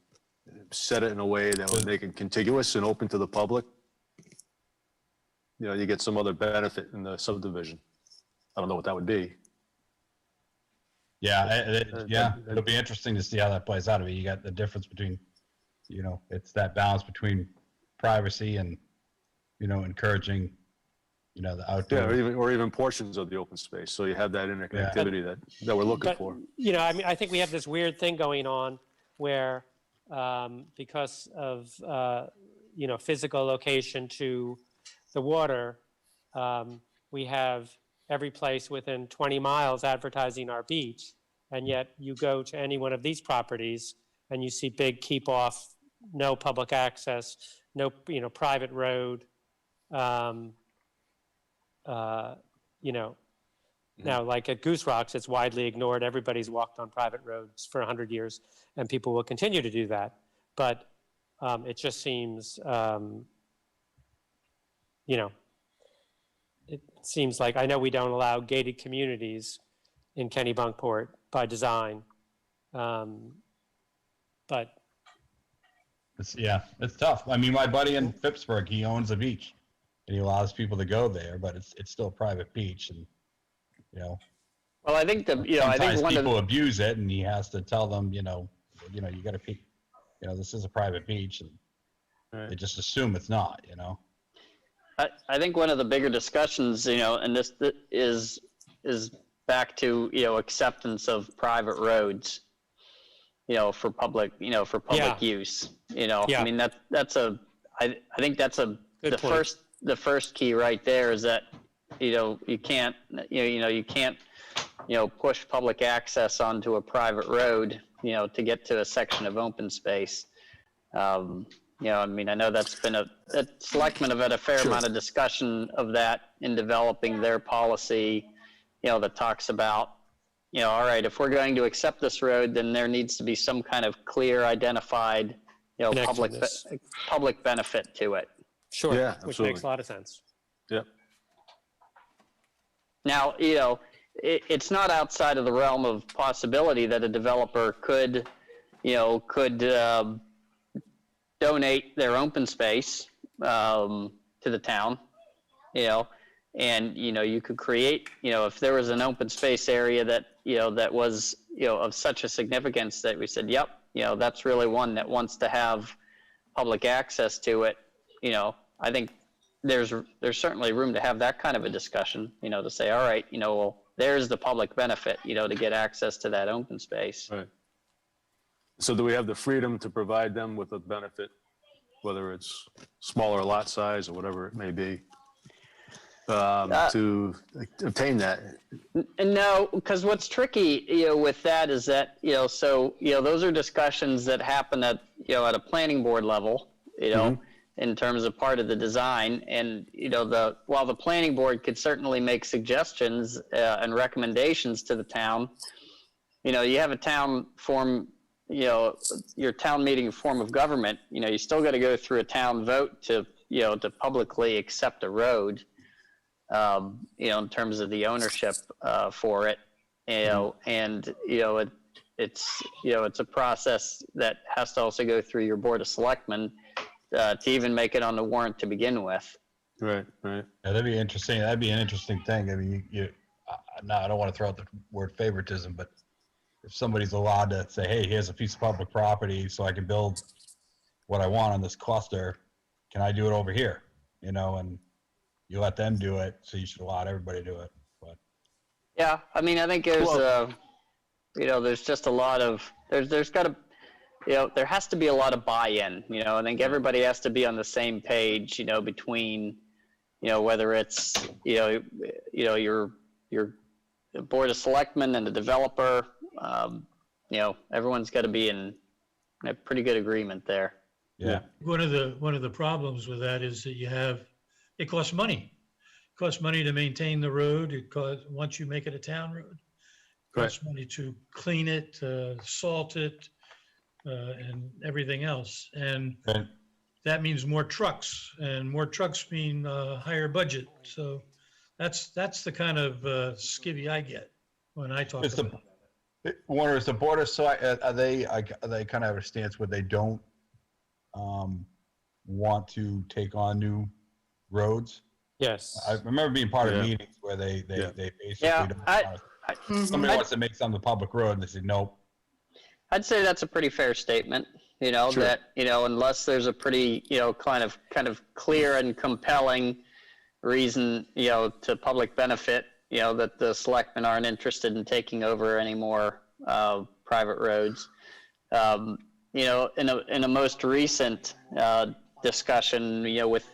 set it in a way that would make it contiguous and open to the public, you get some other benefit in the subdivision. I don't know what that would be. It'll be interesting to see how that plays out. I mean, you got the difference between, it's that balance between privacy and, encouraging, the outdoor. Yeah, or even portions of the open space. So you have that interconnectivity that we're looking for. I think we have this weird thing going on where because of, physical location to the water, we have every place within 20 miles advertising our beach. And yet you go to any one of these properties and you see big keep off, no public access, no, private road. Now, like at Goose Rocks, it's widely ignored. Everybody's walked on private roads for 100 years, and people will continue to do that. But it just seems, it seems like, I know we don't allow gated communities in Kennebunkport by design. But It's tough. I mean, my buddy in Phippsburg, he owns a beach, and he allows people to go there, but it's still a private beach, and Well, I think I think sometimes one of people abuse it, and he has to tell them, you got to be, this is a private beach, and they just assume it's not, I think one of the bigger discussions, and this is back to, acceptance of private roads, for public, use, Yeah. I mean, I think that's Good point. the first key right there is that, you can't, you can't, push public access onto a private road, to get to a section of open space. I mean, I know that's been selectmen have had a fair amount of discussion of that in developing their policy, that talks about, all right, if we're going to accept this road, then there needs to be some kind of clear identified, Connectedness. public benefit to it. sure, Yeah, which absolutely. makes a lot of sense. Yep. Now, it's not outside of the realm of possibility that a developer could donate their open space to the town, and you could create, if there was an open space area that that was of such a significance that we said, yep, that's really one that wants to have public access to it. I think there's certainly room to have that kind of a discussion, to say, all right, well, there's the public benefit, to get access to that open space. Right. So do we have the freedom to provide them with a benefit, whether it's smaller lot size or whatever it may be, to obtain that? No, because what's tricky, with that is that, those are discussions that happen at, at a planning board level, in terms of part of the design. And, while the planning board could certainly make suggestions and recommendations to the town, you have a town form, your town meeting form of government, you still got to go through a town vote to, to publicly accept a road, in terms of the ownership for it, and, it's a process that has to also go through your board of selectmen to even make it on the warrant to begin with. Right, right. Yeah, that'd be interesting. That'd be an interesting thing. I mean, I don't want to throw out the word favoritism, but if somebody's allowed to say, hey, here's a piece of public property so I can build what I want on this cluster, can I do it over here? And you let them do it, so you should allow everybody to do it. But Yeah, I mean, I think there's, there's just a lot of, there's got to, there has to be a lot of buy-in, I think everybody has to be on the same page, between, whether it's, your board of selectmen and the developer, everyone's got to be in a pretty good agreement there. yeah, One of the problems with that is that it costs money. It costs money to maintain the road. Once you make it a town road, it costs money to clean it, salt it, and everything else. And Right. that means more trucks, and more trucks mean higher budget. So that's the kind of skivvy I get when I talk It's about it. Warner, is the board of are they kind of have a stance where they don't want to take on new roads? Yes. I remember being part of Yeah. meetings where they basically Yeah, don't I- somebody wants to make something a public road and they say nope. I'd say that's a pretty fair statement, that, unless there's a pretty, kind of clear and compelling reason, to public benefit, that the selectmen aren't interested in taking over any more private roads. In a most recent discussion, with,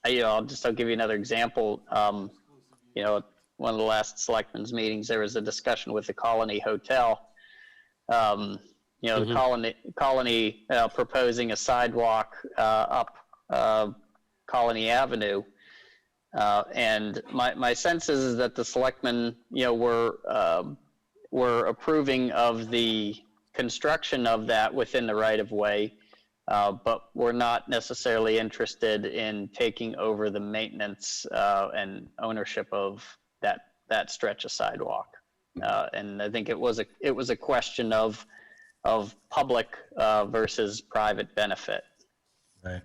I'll give you another example. One of the last selectmen's meetings, there was a discussion with the Colony Hotel. The Colony proposing a sidewalk up Colony Avenue. And my sense is that the selectmen, were approving of the construction of that within the right of way, but we're not necessarily interested in taking over the maintenance and ownership of that stretch of sidewalk. And I think it was a question of public versus private benefit. Right.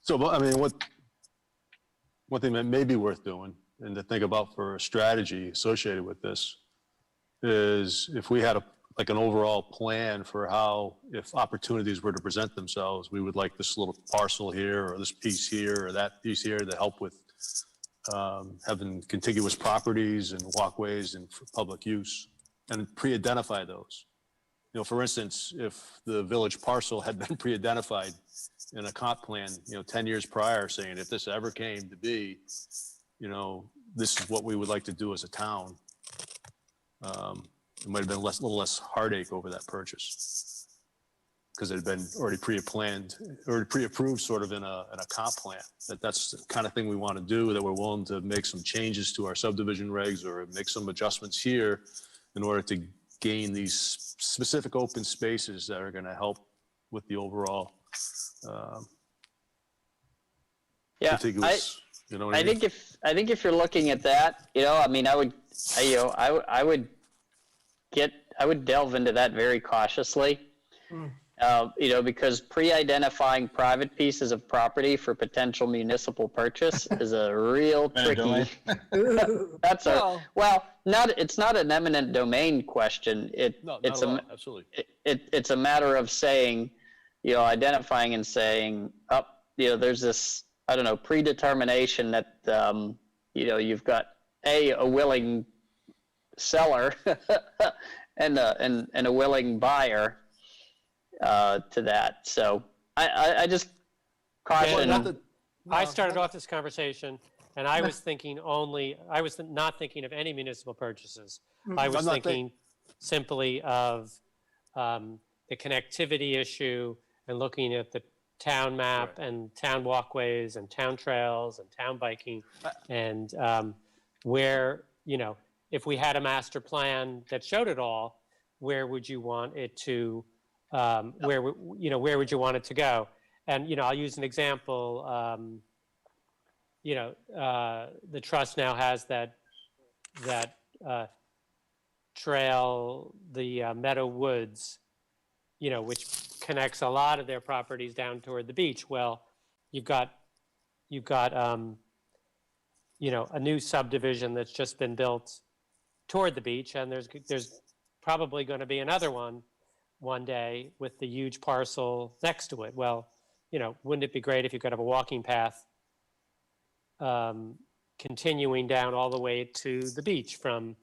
So, but, I mean, one thing that may be worth doing and to think about for a strategy associated with this is if we had like an overall plan for how, if opportunities were to present themselves, we would like this little parcel here or this piece here or that piece here to help with having contiguous properties and walkways and for public use, and pre-identify those. You know, for instance, if the village parcel had been pre-identified in a comp plan, 10 years prior, saying if this ever came to be, this is what we would like to do as a town. It might have been a little less heartache over that purchase because it had been already pre-planned or pre-approved sort of in a comp plan. That's the kind of thing we want to do, that we're willing to make some changes to our subdivision regs or make some adjustments here in order to gain these specific open spaces that are going to help with the overall contiguous. You know what I mean? I think if you're looking at that, I mean, I would delve into that very cautiously. Because pre-identifying private pieces of property for potential municipal purchase is a real tricky. It's not an eminent domain question. Absolutely. It's a matter of saying, identifying and saying, there's this, I don't know, predetermination that, you've got a willing seller and a willing buyer to that. So I just caution. I started off this conconversation and I was thinking I was not thinking of any municipal purchases. I was thinking simply of the connectivity issue and looking at the town map and town walkways and town trails and town biking and where, if we had a master plan that showed it all, where would you want it to, where would you want it to go? And, I'll use an example. The trust now has that trail, the Meadow Woods, which connects a lot of their properties down toward the beach. Well, you've got a new subdivision that's just been built toward the beach, and there's probably going to be another one day with the huge parcel next to it. Well, wouldn't it be great if you could have a walking path continuing down all the way to the beach from,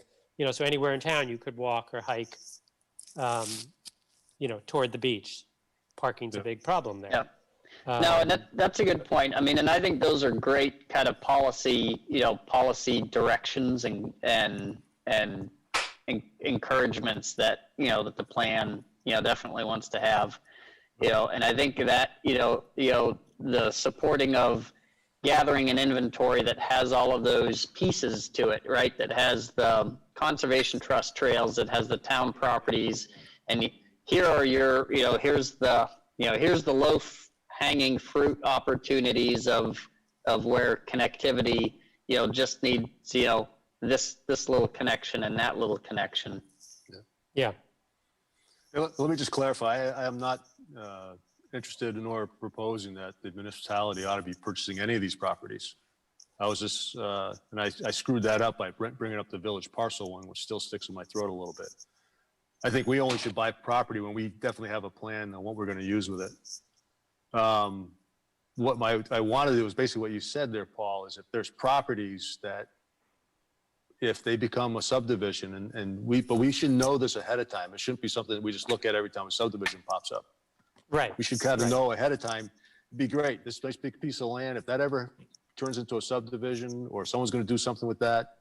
so anywhere in town you could walk or hike, toward the beach. Parking's a big problem there. Yeah. No, and that's a good point. I mean, and I think those are great kind of policy directions and encouragements that, that the plan, definitely wants to have, and I think that, the supporting of gathering an inventory that has all of those pieces to it, right? That has the conservation trust trails, that has the town properties, and here are your, here's the low hanging fruit opportunities of where connectivity, just needs, this little connection and that little connection. Yeah. Let me just clarify. I am not interested in or proposing that the municipality ought to be purchasing any of these properties. I was just, and I screwed that up by bringing up the village parcel one, which still sticks in my throat a little bit. I think we only should buy property when we definitely have a plan on what we're going to use with it. What I want to do is basically what you said there, Paul, is if there's properties that if they become a subdivision but we should know this ahead of time. It shouldn't be something that we just look at every time a subdivision pops up. Right. We should kind of know ahead of time. It'd be great. This nice big piece of land, if that ever turns into a subdivision or someone's going to do something with that,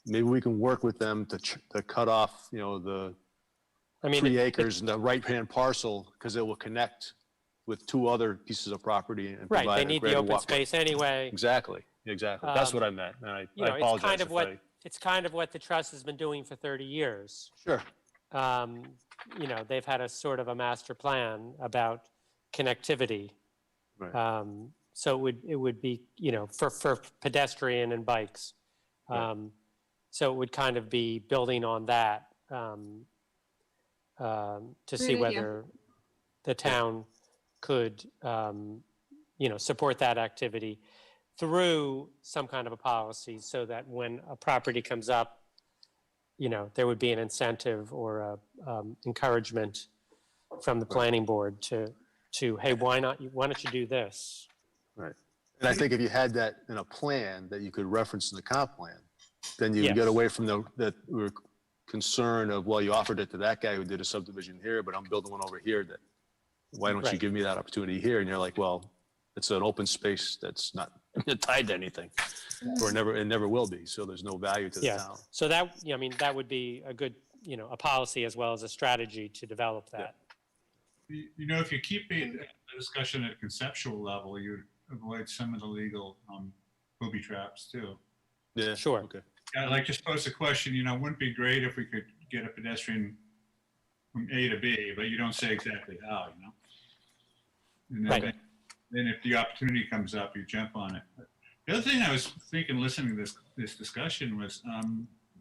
maybe we can work with them to cut off, the 3 acres in the right-hand parcel, because it will connect with 2 other pieces of property and right. provide They a need the greater open walkway. space anyway. Exactly. That's what I meant. And I apologize. It's kind of what the trust has been doing for 30 years. Sure. they've had a sort of a master plan about connectivity. Right. So it would be, for pedestrian and bikes. Right. So it would kind of be building on that to see Great idea. whether the town could, support that activity through some kind of a policy so that when a property comes up, there would be an incentive or a encouragement from the planning board to, hey, why don't you do this? Right. And I think if you had that in a plan that you could reference in the comp plan, then you would get Yes. away from the concern of, well, you offered it to that guy who did a subdivision here, but I'm building one over here that, why don't you Right. give me that opportunity here? And you're like, well, it's an open space that's not tied to anything, or it never will be. So there's no value to the Yeah. town. So that, that would be a good, a policy as well as a strategy to develop that. If you keep the discussion at a conceptual level, you'd avoid some of the legal booby traps too. Yeah. Sure. Okay. Yeah, like just pose the question, wouldn't it be great if we could get a pedestrian from A to B, but you don't say exactly how, And then, Right. then if the opportunity comes up, you jump on it. The other thing I was thinking, listening to this discussion was,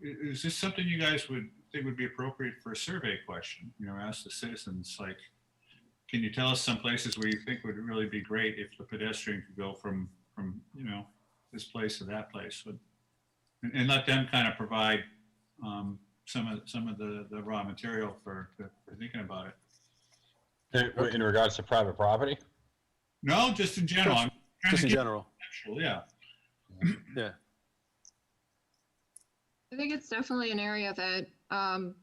is this something you guys would think would be appropriate for a survey question? Ask the citizens, like, can you tell us some places where you think would really be great if the pedestrian could go from this place to that place? And let them kind of provide some of the raw material for thinking about it. In regards to private property? No, just in general. I'm trying Just to in get general. actual, yeah. Yeah. I think it's definitely an area that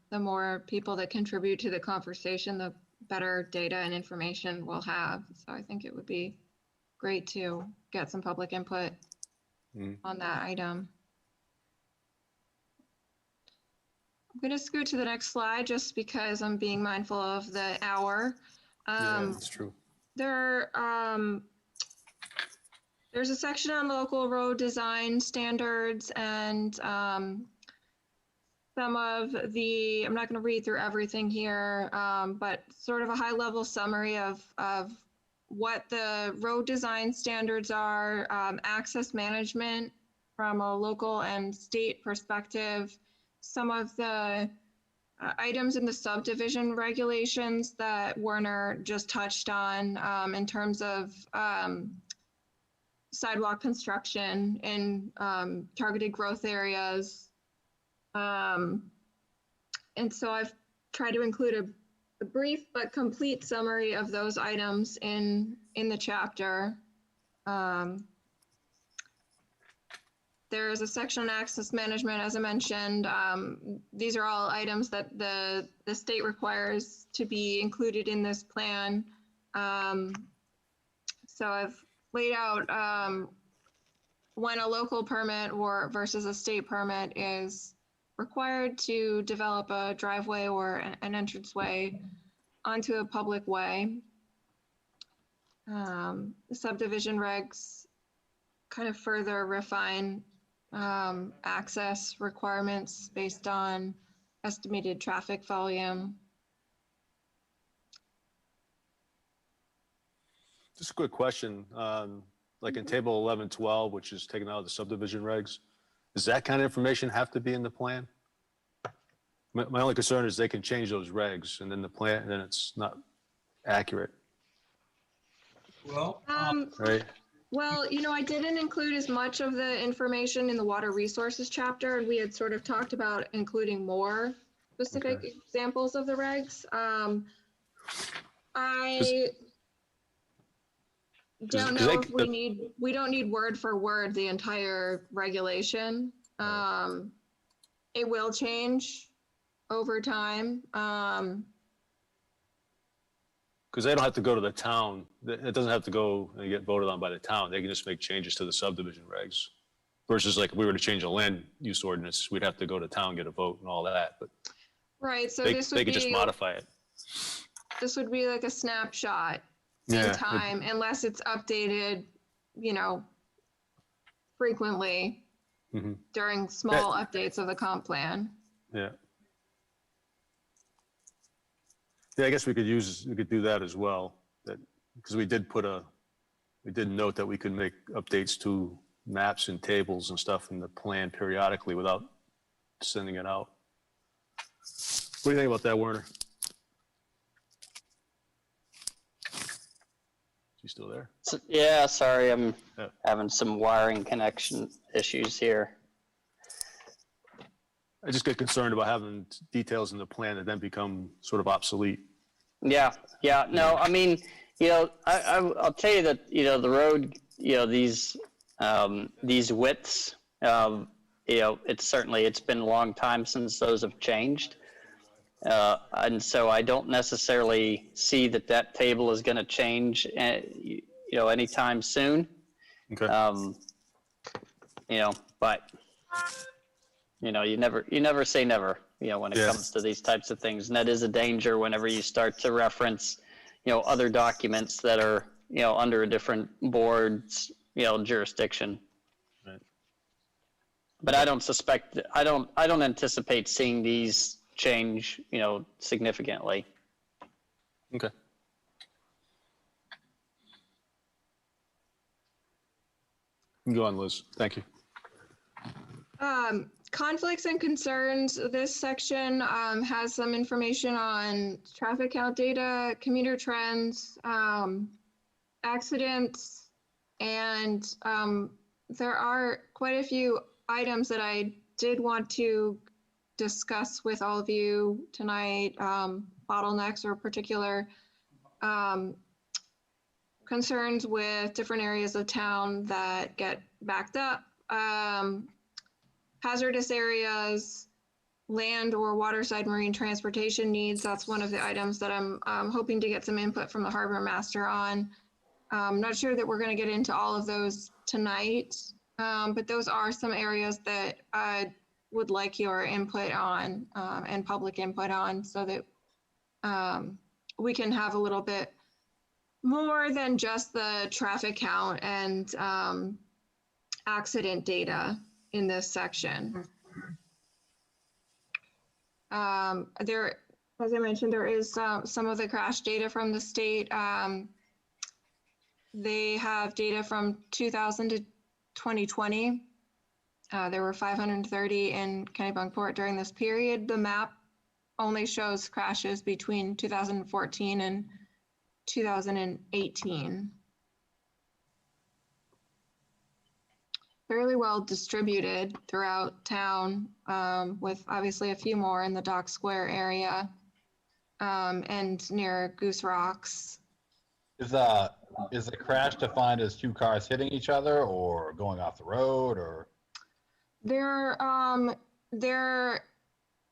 the more people that contribute to the conversation, the better data and information we'll have. So I think it would be great to get some public input on that item. I'm going to scoot to the next slide just because I'm being mindful of the hour. Yeah, that's true. There's a section on local road design standards and some of the, I'm not going to read through everything here, but sort of a high level summary of what the road design standards are, access management from a local and state perspective, some of the items in the subdivision regulations that Werner just touched on in terms of sidewalk construction in targeted growth areas. And so I've tried to include a brief but complete summary of those items in the chapter. There is a section on access management, as I mentioned. These are all items that the state requires to be included in this plan. So I've laid out when a local permit versus a state permit is required to develop a driveway or an entranceway onto a public way. The subdivision regs kind of further refine access requirements based on estimated traffic volume. Just a quick question. Like in table 1112, which is taken out of the subdivision regs, does that kind of information have to be in the plan? My only concern is they can change those regs and then the plan, and then it's not accurate, Well, right? Well, I didn't include as much of the information in the water resources chapter, and we had sort of talked about including more specific Okay. examples of the regs. I don't know if we don't need word for word the entire regulation. It will change over time. Because they don't have to go to the town. It doesn't have to go and get voted on by the town. They can just make changes to the subdivision regs. Versus like if we were to change a land use ordinance, we'd have to go to town, get a vote and all that. But Right, so they this would could be just modify it. this would be like a snapshot in Yeah. time, unless it's updated, frequently Mhm. during small updates of the comp plan. Yeah. Yeah, I guess we could do that as well, that, because we did note that we could make updates to maps and tables and stuff in the plan periodically without sending it out. What do you think about that, Werner? Is he still there? So, yeah, sorry, I'm Yeah. having some wiring connection issues here. I just get concerned about having details in the plan that then become sort of obsolete. Yeah, no, I mean, I'll tell you that, the road, these widths, it's been a long time since those have changed. And so I don't necessarily see that table is going to change, anytime soon. Okay. But, you never say never, when it Yeah. comes to these types of things. And that is a danger whenever you start to reference, other documents that are, under a different board's, jurisdiction. Right. But I don't anticipate seeing these change, significantly. Okay. Go on, Liz. Thank you. Conflicts and concerns, this section has some information on traffic count data, commuter trends, accidents, and there are quite a few items that I did want to discuss with all of you tonight, bottlenecks or particular concerns with different areas of town that get backed up. Hazardous areas, land or waterside marine transportation needs. That's one of the items that I'm hoping to get some input from the harbor master on. I'm not sure that we're going to get into all of those tonight, but those are some areas that I would like your input on and public input on, so that we can have a little bit more than just the traffic count and accident data in this section. There, as I mentioned, there is some of the crash data from the state. They have data from 2000 to 2020. There were 530 in Kennebunkport during this period. The map only shows crashes between 2014 and 2018. Fairly well distributed throughout town, with obviously a few more in the Dock Square area and near Goose Rocks. Is the crash defined as two cars hitting each other or going off the road, or? There are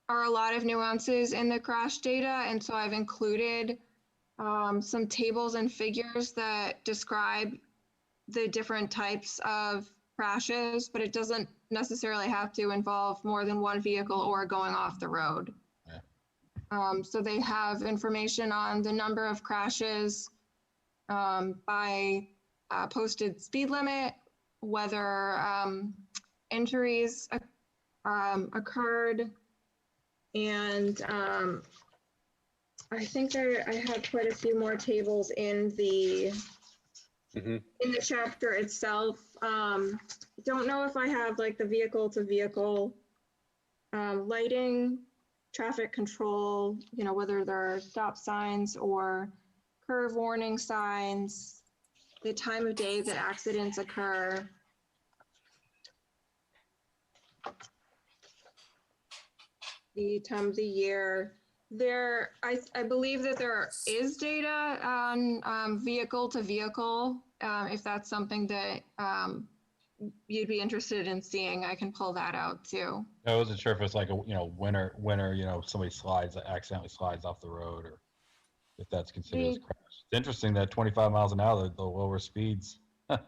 a lot of nuances in the crash data, and so I've included some tables and figures that describe the different types of crashes, but it doesn't necessarily have to involve more than one vehicle or going off the road. Yeah. So they have information on the number of crashes by posted speed limit, whether injuries occurred, and I think I had quite a few more tables in the in the chapter itself. Don't know if I have like the vehicle to vehicle lighting, traffic control, whether there are stop signs or curve warning signs, the time of day that accidents occur. The time of the year. I believe that there is data on vehicle to vehicle. If that's something that you'd be interested in seeing, I can pull that out too. I wasn't sure if it's like a winter, somebody accidentally slides off the road, or if that's considered as a crash. It's interesting that 25 miles an hour, the lower speeds are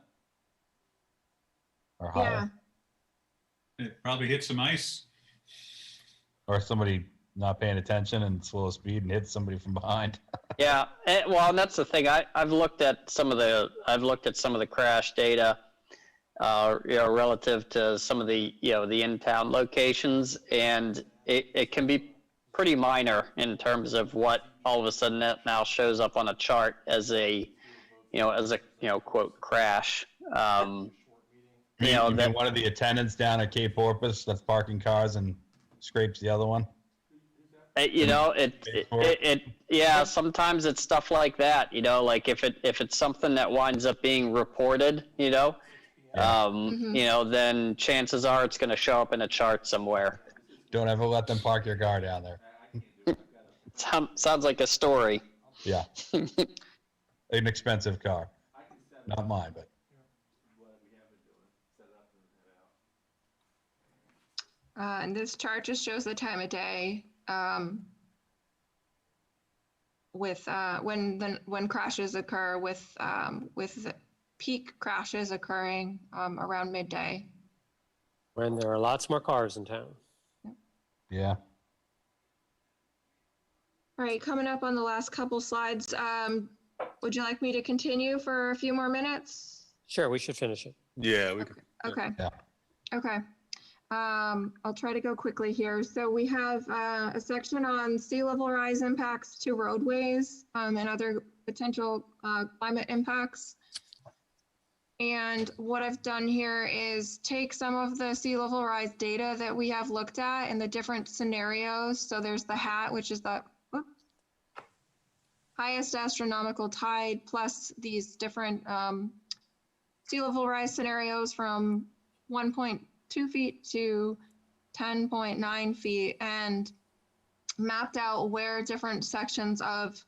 higher. Yeah. It probably hit some ice. Or somebody not paying attention and slow speed and hits somebody from behind. Yeah, well, and that's the thing. I've looked at some of the crash data, relative to some of the the in-town locations, and it can be pretty minor in terms of what all of a sudden that now shows up on a chart as a, quote, crash. You You know, mean that, one of the attendants down at Cape Porpoise that's parking cars and scrapes the other one? yeah, sometimes it's stuff like that, like if it's something that winds up being reported, then chances are it's going to show up in a chart somewhere. Don't ever let them park your car down there. Sounds like a story. Yeah. An expensive car. Not mine, but. And this chart just shows the time of day with when crashes occur, with the peak crashes occurring around midday. When there are lots more cars in town. Yeah. All right, coming up on the last couple slides, would you like me to continue for a few more minutes? Sure, we should finish it. Yeah, we could. Okay. Yeah. Okay. I'll try to go quickly here. So we have a section on sea level rise impacts to roadways and other potential climate impacts. And what I've done here is take some of the sea level rise data that we have looked at in the different scenarios. So there's the HAT, which is the highest astronomical tide, plus these different sea level rise scenarios from 1.2 feet to 10.9 feet, and mapped out where different sections of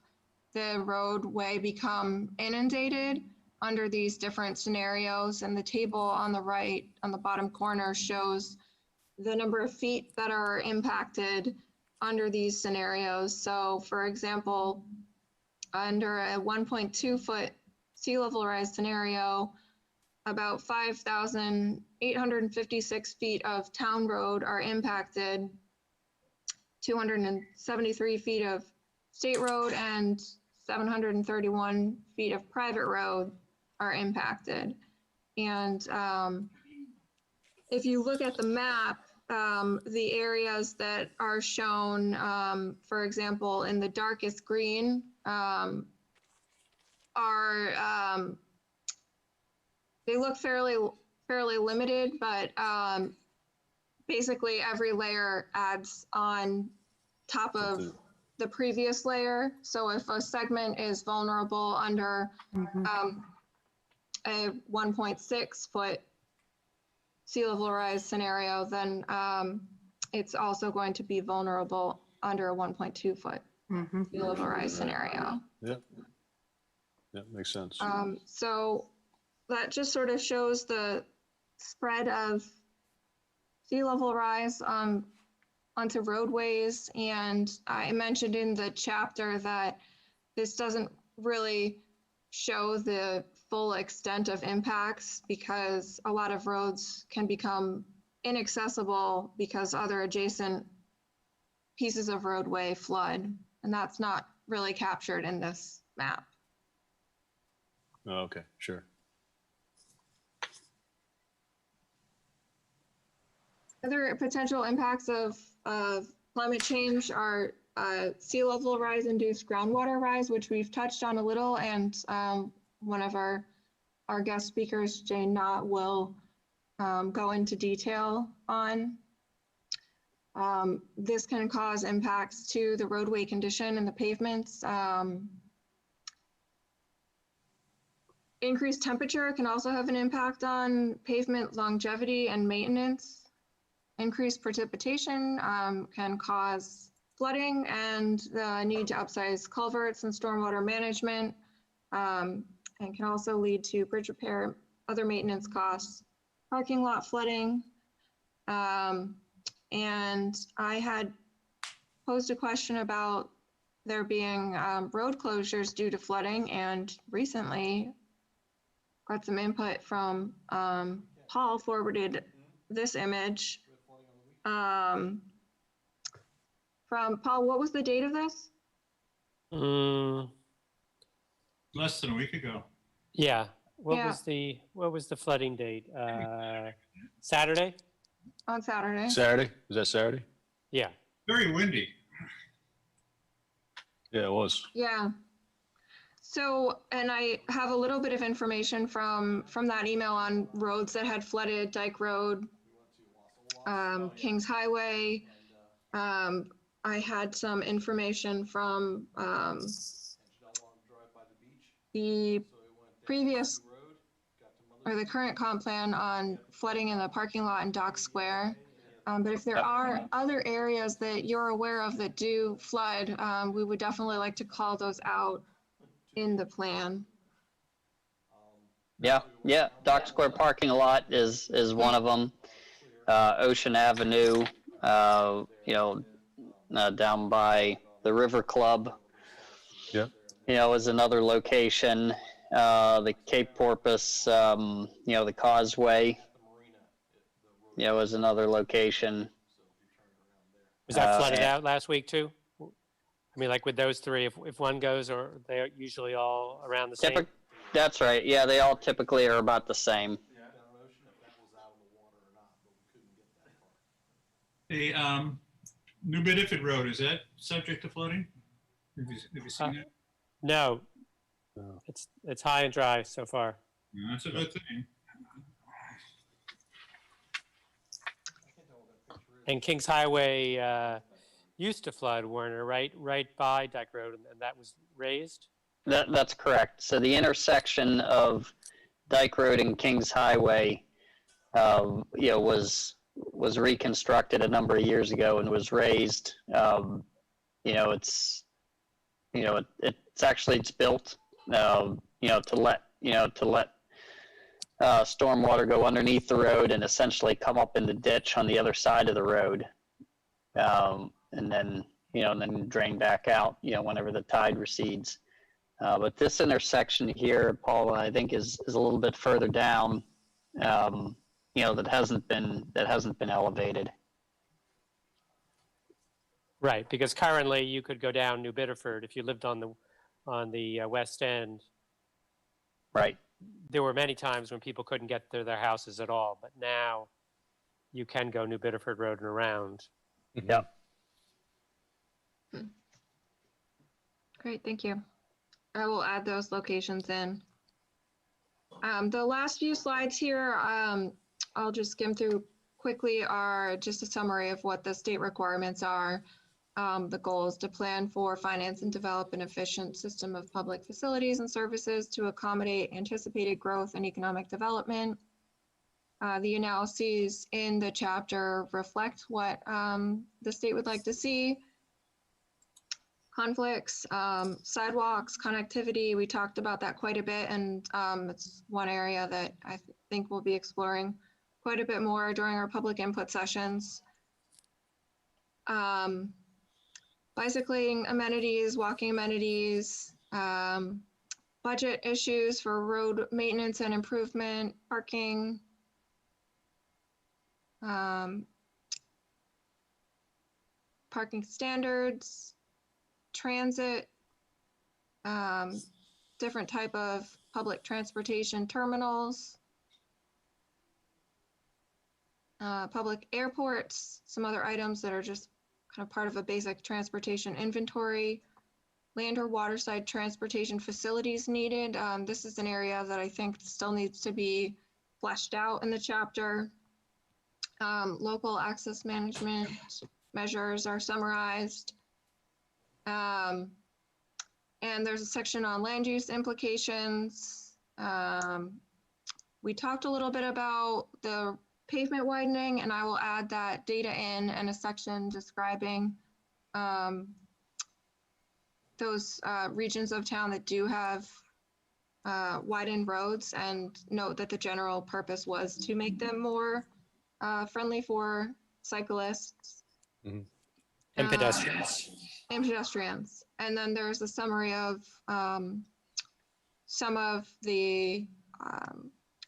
the roadway become inundated under these different scenarios. And the table on the right, on the bottom corner, shows the number of feet that are impacted under these scenarios. So for example, under a 1.2 foot sea level rise scenario, about 5,856 feet of town road are impacted, 273 feet of state road and 731 feet of private road are impacted. And if you look at the map, the areas that are shown, for example, in the darkest green are they look fairly limited, but basically every layer adds on top of the previous layer. So if a segment is vulnerable under a 1.6 foot sea level rise scenario, then it's also going to be vulnerable under a 1.2 foot sea level rise scenario. Yeah. Yeah, makes sense. So that just sort of shows the spread of sea level rise onto roadways. And I mentioned in the chapter that this doesn't really show the full extent of impacts, because a lot of roads can become inaccessible because other adjacent pieces of roadway flood. And that's not really captured in this map. Oh, okay, sure. Other potential impacts of climate change are sea level rise induced groundwater rise, which we've touched on a little, and one of our guest speakers, Jane Knott, will go into detail on. This can cause impacts to the roadway condition and the pavements. Increased temperature can also have an impact on pavement longevity and maintenance. Increased precipitation can cause flooding and the need to upsize culverts and stormwater management, and can also lead to bridge repair, other maintenance costs, parking lot flooding. And I had posed a question about there being road closures due to flooding, and recently got some input from Paul, forwarded this image. From Paul, what was the date of this? Less than a week ago. Yeah. What Yeah. was the flooding date? Saturday? On Saturday. Saturday? Is that Saturday? Yeah. Very windy. Yeah, it was. Yeah. So, and I have a little bit of information from that email on roads that had flooded, Dyke Road, Kings Highway. I had some information from the previous or the current comp plan on flooding in the parking lot in Dock Square. But if there are other areas that you're aware of that do flood, we would definitely like to call those out in the plan. Yeah. Dock Square parking lot is one of them. Ocean Avenue, down by the River Club, Yep. is another location. The Cape Porpoise, the Causeway, is another location. Was that flooded and- out last week too? I mean, like with those three, if one goes, or they're usually all around the same? That's right. Yeah, they all typically are about the same. The New Bedford Road, is that subject to flooding? Have you seen it? No, No. it's high and dry so far. No, that's a good thing. And Kings Highway used to flood, Warner, right by Dyke Road, and that was raised? That's correct. So the intersection of Dyke Road and Kings Highway, was reconstructed a number of years ago and was raised. It's built, to let stormwater go underneath the road and essentially come up in the ditch on the other side of the road, and then drain back out, whenever the tide recedes. But this intersection here, Paul, I think is a little bit further down, that hasn't been elevated. Right, because currently you could go down New Bedford if you lived on the west end. Right. There were many times when people couldn't get to their houses at all, but now you can go New Bedford Road and around. Yep. Great, thank you. I will add those locations in. The last few slides here, I'll just skim through quickly, are just a summary of what the state requirements are. The goal is to plan for, finance, and develop an efficient system of public facilities and services to accommodate anticipated growth and economic development. The analyses in the chapter reflect what the state would like to see. Conflicts, sidewalks, connectivity, we talked about that quite a bit, and it's one area that I think we'll be exploring quite a bit more during our public input sessions. Bicycling amenities, walking amenities, budget issues for road maintenance and improvement, parking, parking standards, transit, different type of public transportation terminals, public airports, some other items that are just kind of part of a basic transportation inventory, land or waterside transportation facilities needed. This is an area that I think still needs to be fleshed out in the chapter. Local access management measures are summarized. And there's a section on land use implications. We talked a little bit about the pavement widening, and I will add that data in and a section describing those regions of town that do have widened roads, and note that the general purpose was to make them more friendly for cyclists. Mhm. And pedestrians. And pedestrians. And then there's a summary of some of the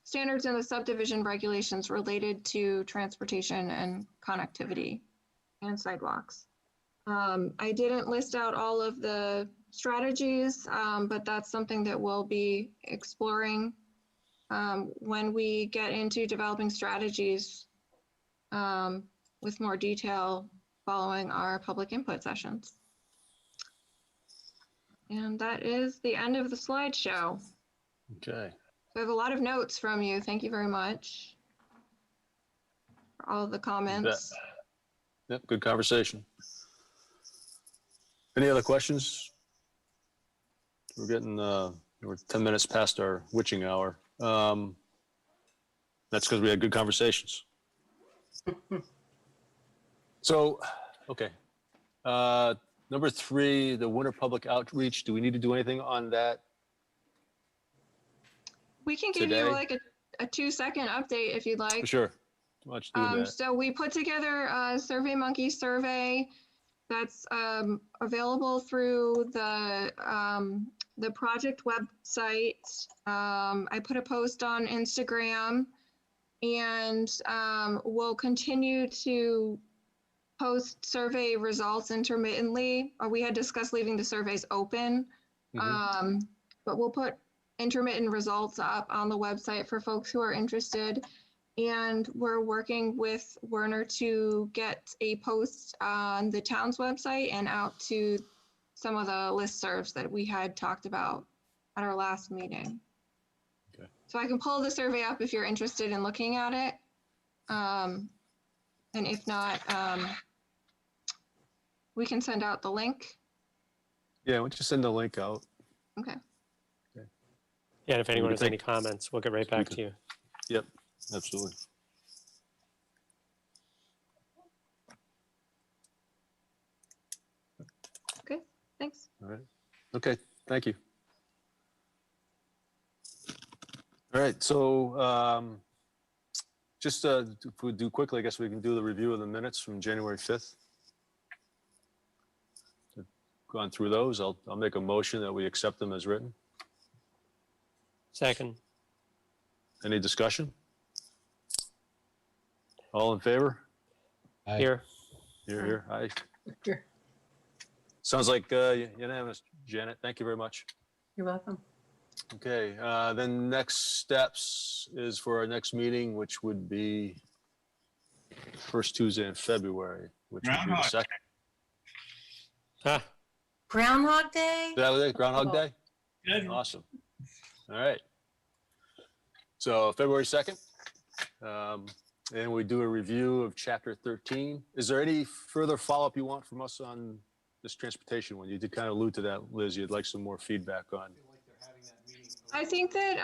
standards in the subdivision regulations related to transportation and connectivity and sidewalks. I didn't list out all of the strategies, but that's something that we'll be exploring when we get into developing strategies with more detail following our public input sessions. And that is the end of the slideshow. Okay. We have a lot of notes from you. Thank you very much for all of the comments. Yep, good conversation. Any other questions? We're getting, we're 10 minutes past our witching hour. That's because we had good conversations. So, okay. Number 3, the winter public outreach. Do we need to do anything on that? We can give Today? you like a 2-second update if you'd like. Sure. Why don't you do that? So we put together a SurveyMonkey survey that's available through the project website. I put a post on Instagram, and we'll continue to post survey results intermittently. We had discussed leaving the surveys open, but we'll put intermittent results up on the website for folks who are interested. And we're working with Werner to get a post on the town's website and out to some of the listservs that we had talked about at our last meeting. Okay. So I can pull the survey up if you're interested in looking at it. And if not, we can send out the link. Yeah, why don't you send the link out? Okay. Yeah, and if anyone can has any take- comments, we'll get right back to you. Yep, absolutely. Okay, thanks. All right. Okay, thank you. All right, so just if we do quickly, I guess we can do the review of the minutes from January 5th. Gone through those. I'll make a motion that we accept them as written. Second. Any discussion? All in favor? Aye. Here. Here. Aye. Sure. Sounds like unanimous, Janet. Thank you very much. You're welcome. Okay, then next steps is for our next meeting, which would be first Tuesday in February, which would be the Groundhog second. Ah, Groundhog Day? Is that what it is? Groundhog Day? Good. Awesome. All right. So February 2nd, and we do a review of chapter 13. Is there any further follow-up you want from us on this transportation one? You did kind of allude to that, Liz. You'd like some more feedback on. I think that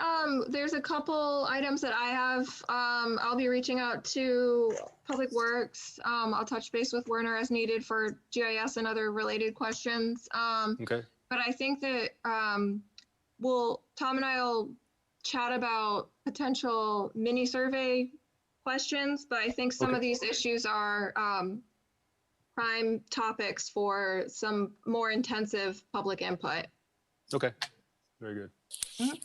there's a couple items that I have. I'll be reaching out to Public Works. I'll touch base with Werner as needed for GIS and other related questions. Okay. But I think that Tom and I will chat about potential mini survey questions, but I think some Okay. of these issues are prime topics for some more intensive public input. Okay. Very good. Mhm.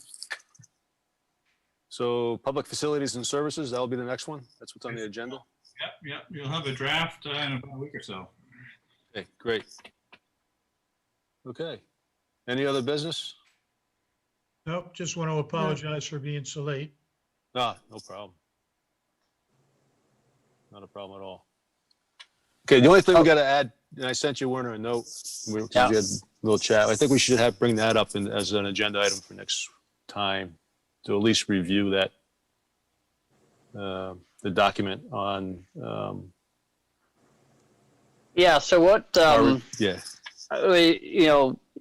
So public facilities and services, that'll be the next one. That's what's on the agenda. Yep. You'll have a draft in about a week or so. Okay, great. Okay. Any other business? Nope, just want to apologize for being so late. Ah, no problem. Not a problem at all. Okay, the only thing we got to add, and I sent you, Werner, a note. We had a little chat. I think we should bring that up as an agenda item for next time to at least review that, the document on. Yeah, so what, Yeah.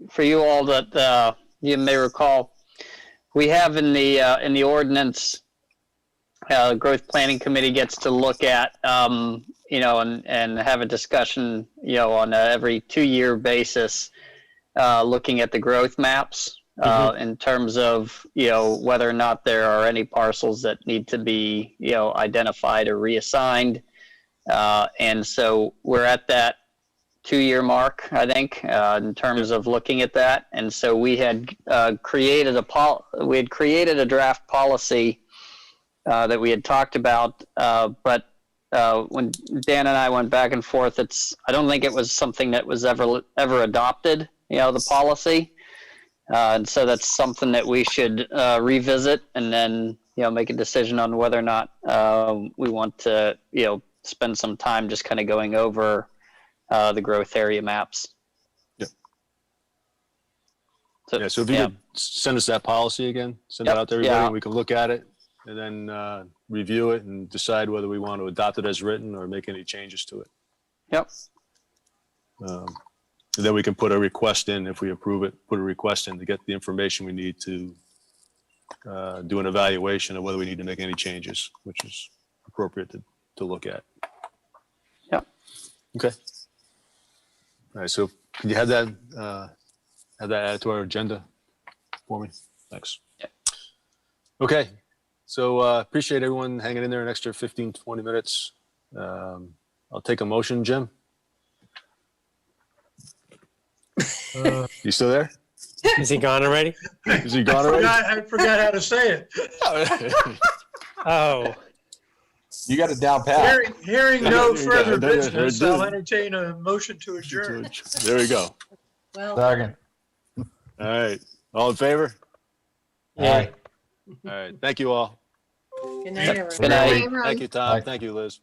for you all that you may recall, we have in the ordinance, growth planning committee gets to look at, and have a discussion, on a every 2-year basis, looking at the growth maps, in terms of, whether or not there are any parcels that need to be, identified or reassigned. And so we're at that 2-year mark, I think, in terms of looking at that. And so we had created a draft policy that we had talked about, but when Dan and I went back and forth, I don't think it was something that was ever adopted, the policy. And so that's something that we should revisit and then, make a decision on whether or not we want to, spend some time just kind of going over the growth area maps. Yep. So, Yeah, so if you yeah. could send us that policy again, send that Yep, out to everybody, yeah. and we can look at it and then review it and decide whether we want to adopt it as written or make any changes to it. Yep. And then we can put a request in, if we approve it, put a request in to get the information we need to do an evaluation of whether we need to make any changes, which is appropriate to look at. Yep. Okay. All right, so can you have that added to our agenda for me? Thanks. Yep. Okay, so appreciate everyone hanging in there an extra 15, 20 minutes. I'll take a motion, Jim. You still there? Is he gone already? Is he gone already? I forgot how to say it. Oh, You got it down pat. Hearing no further There you go. business, I'll entertain a motion to adjourn. There we go. Well, Second. All right, all in favor? yeah. Aye. All right, thank you all. good night, everyone. Good night. Everyone. Thank you, Tom. Bye. Thank you, Liz.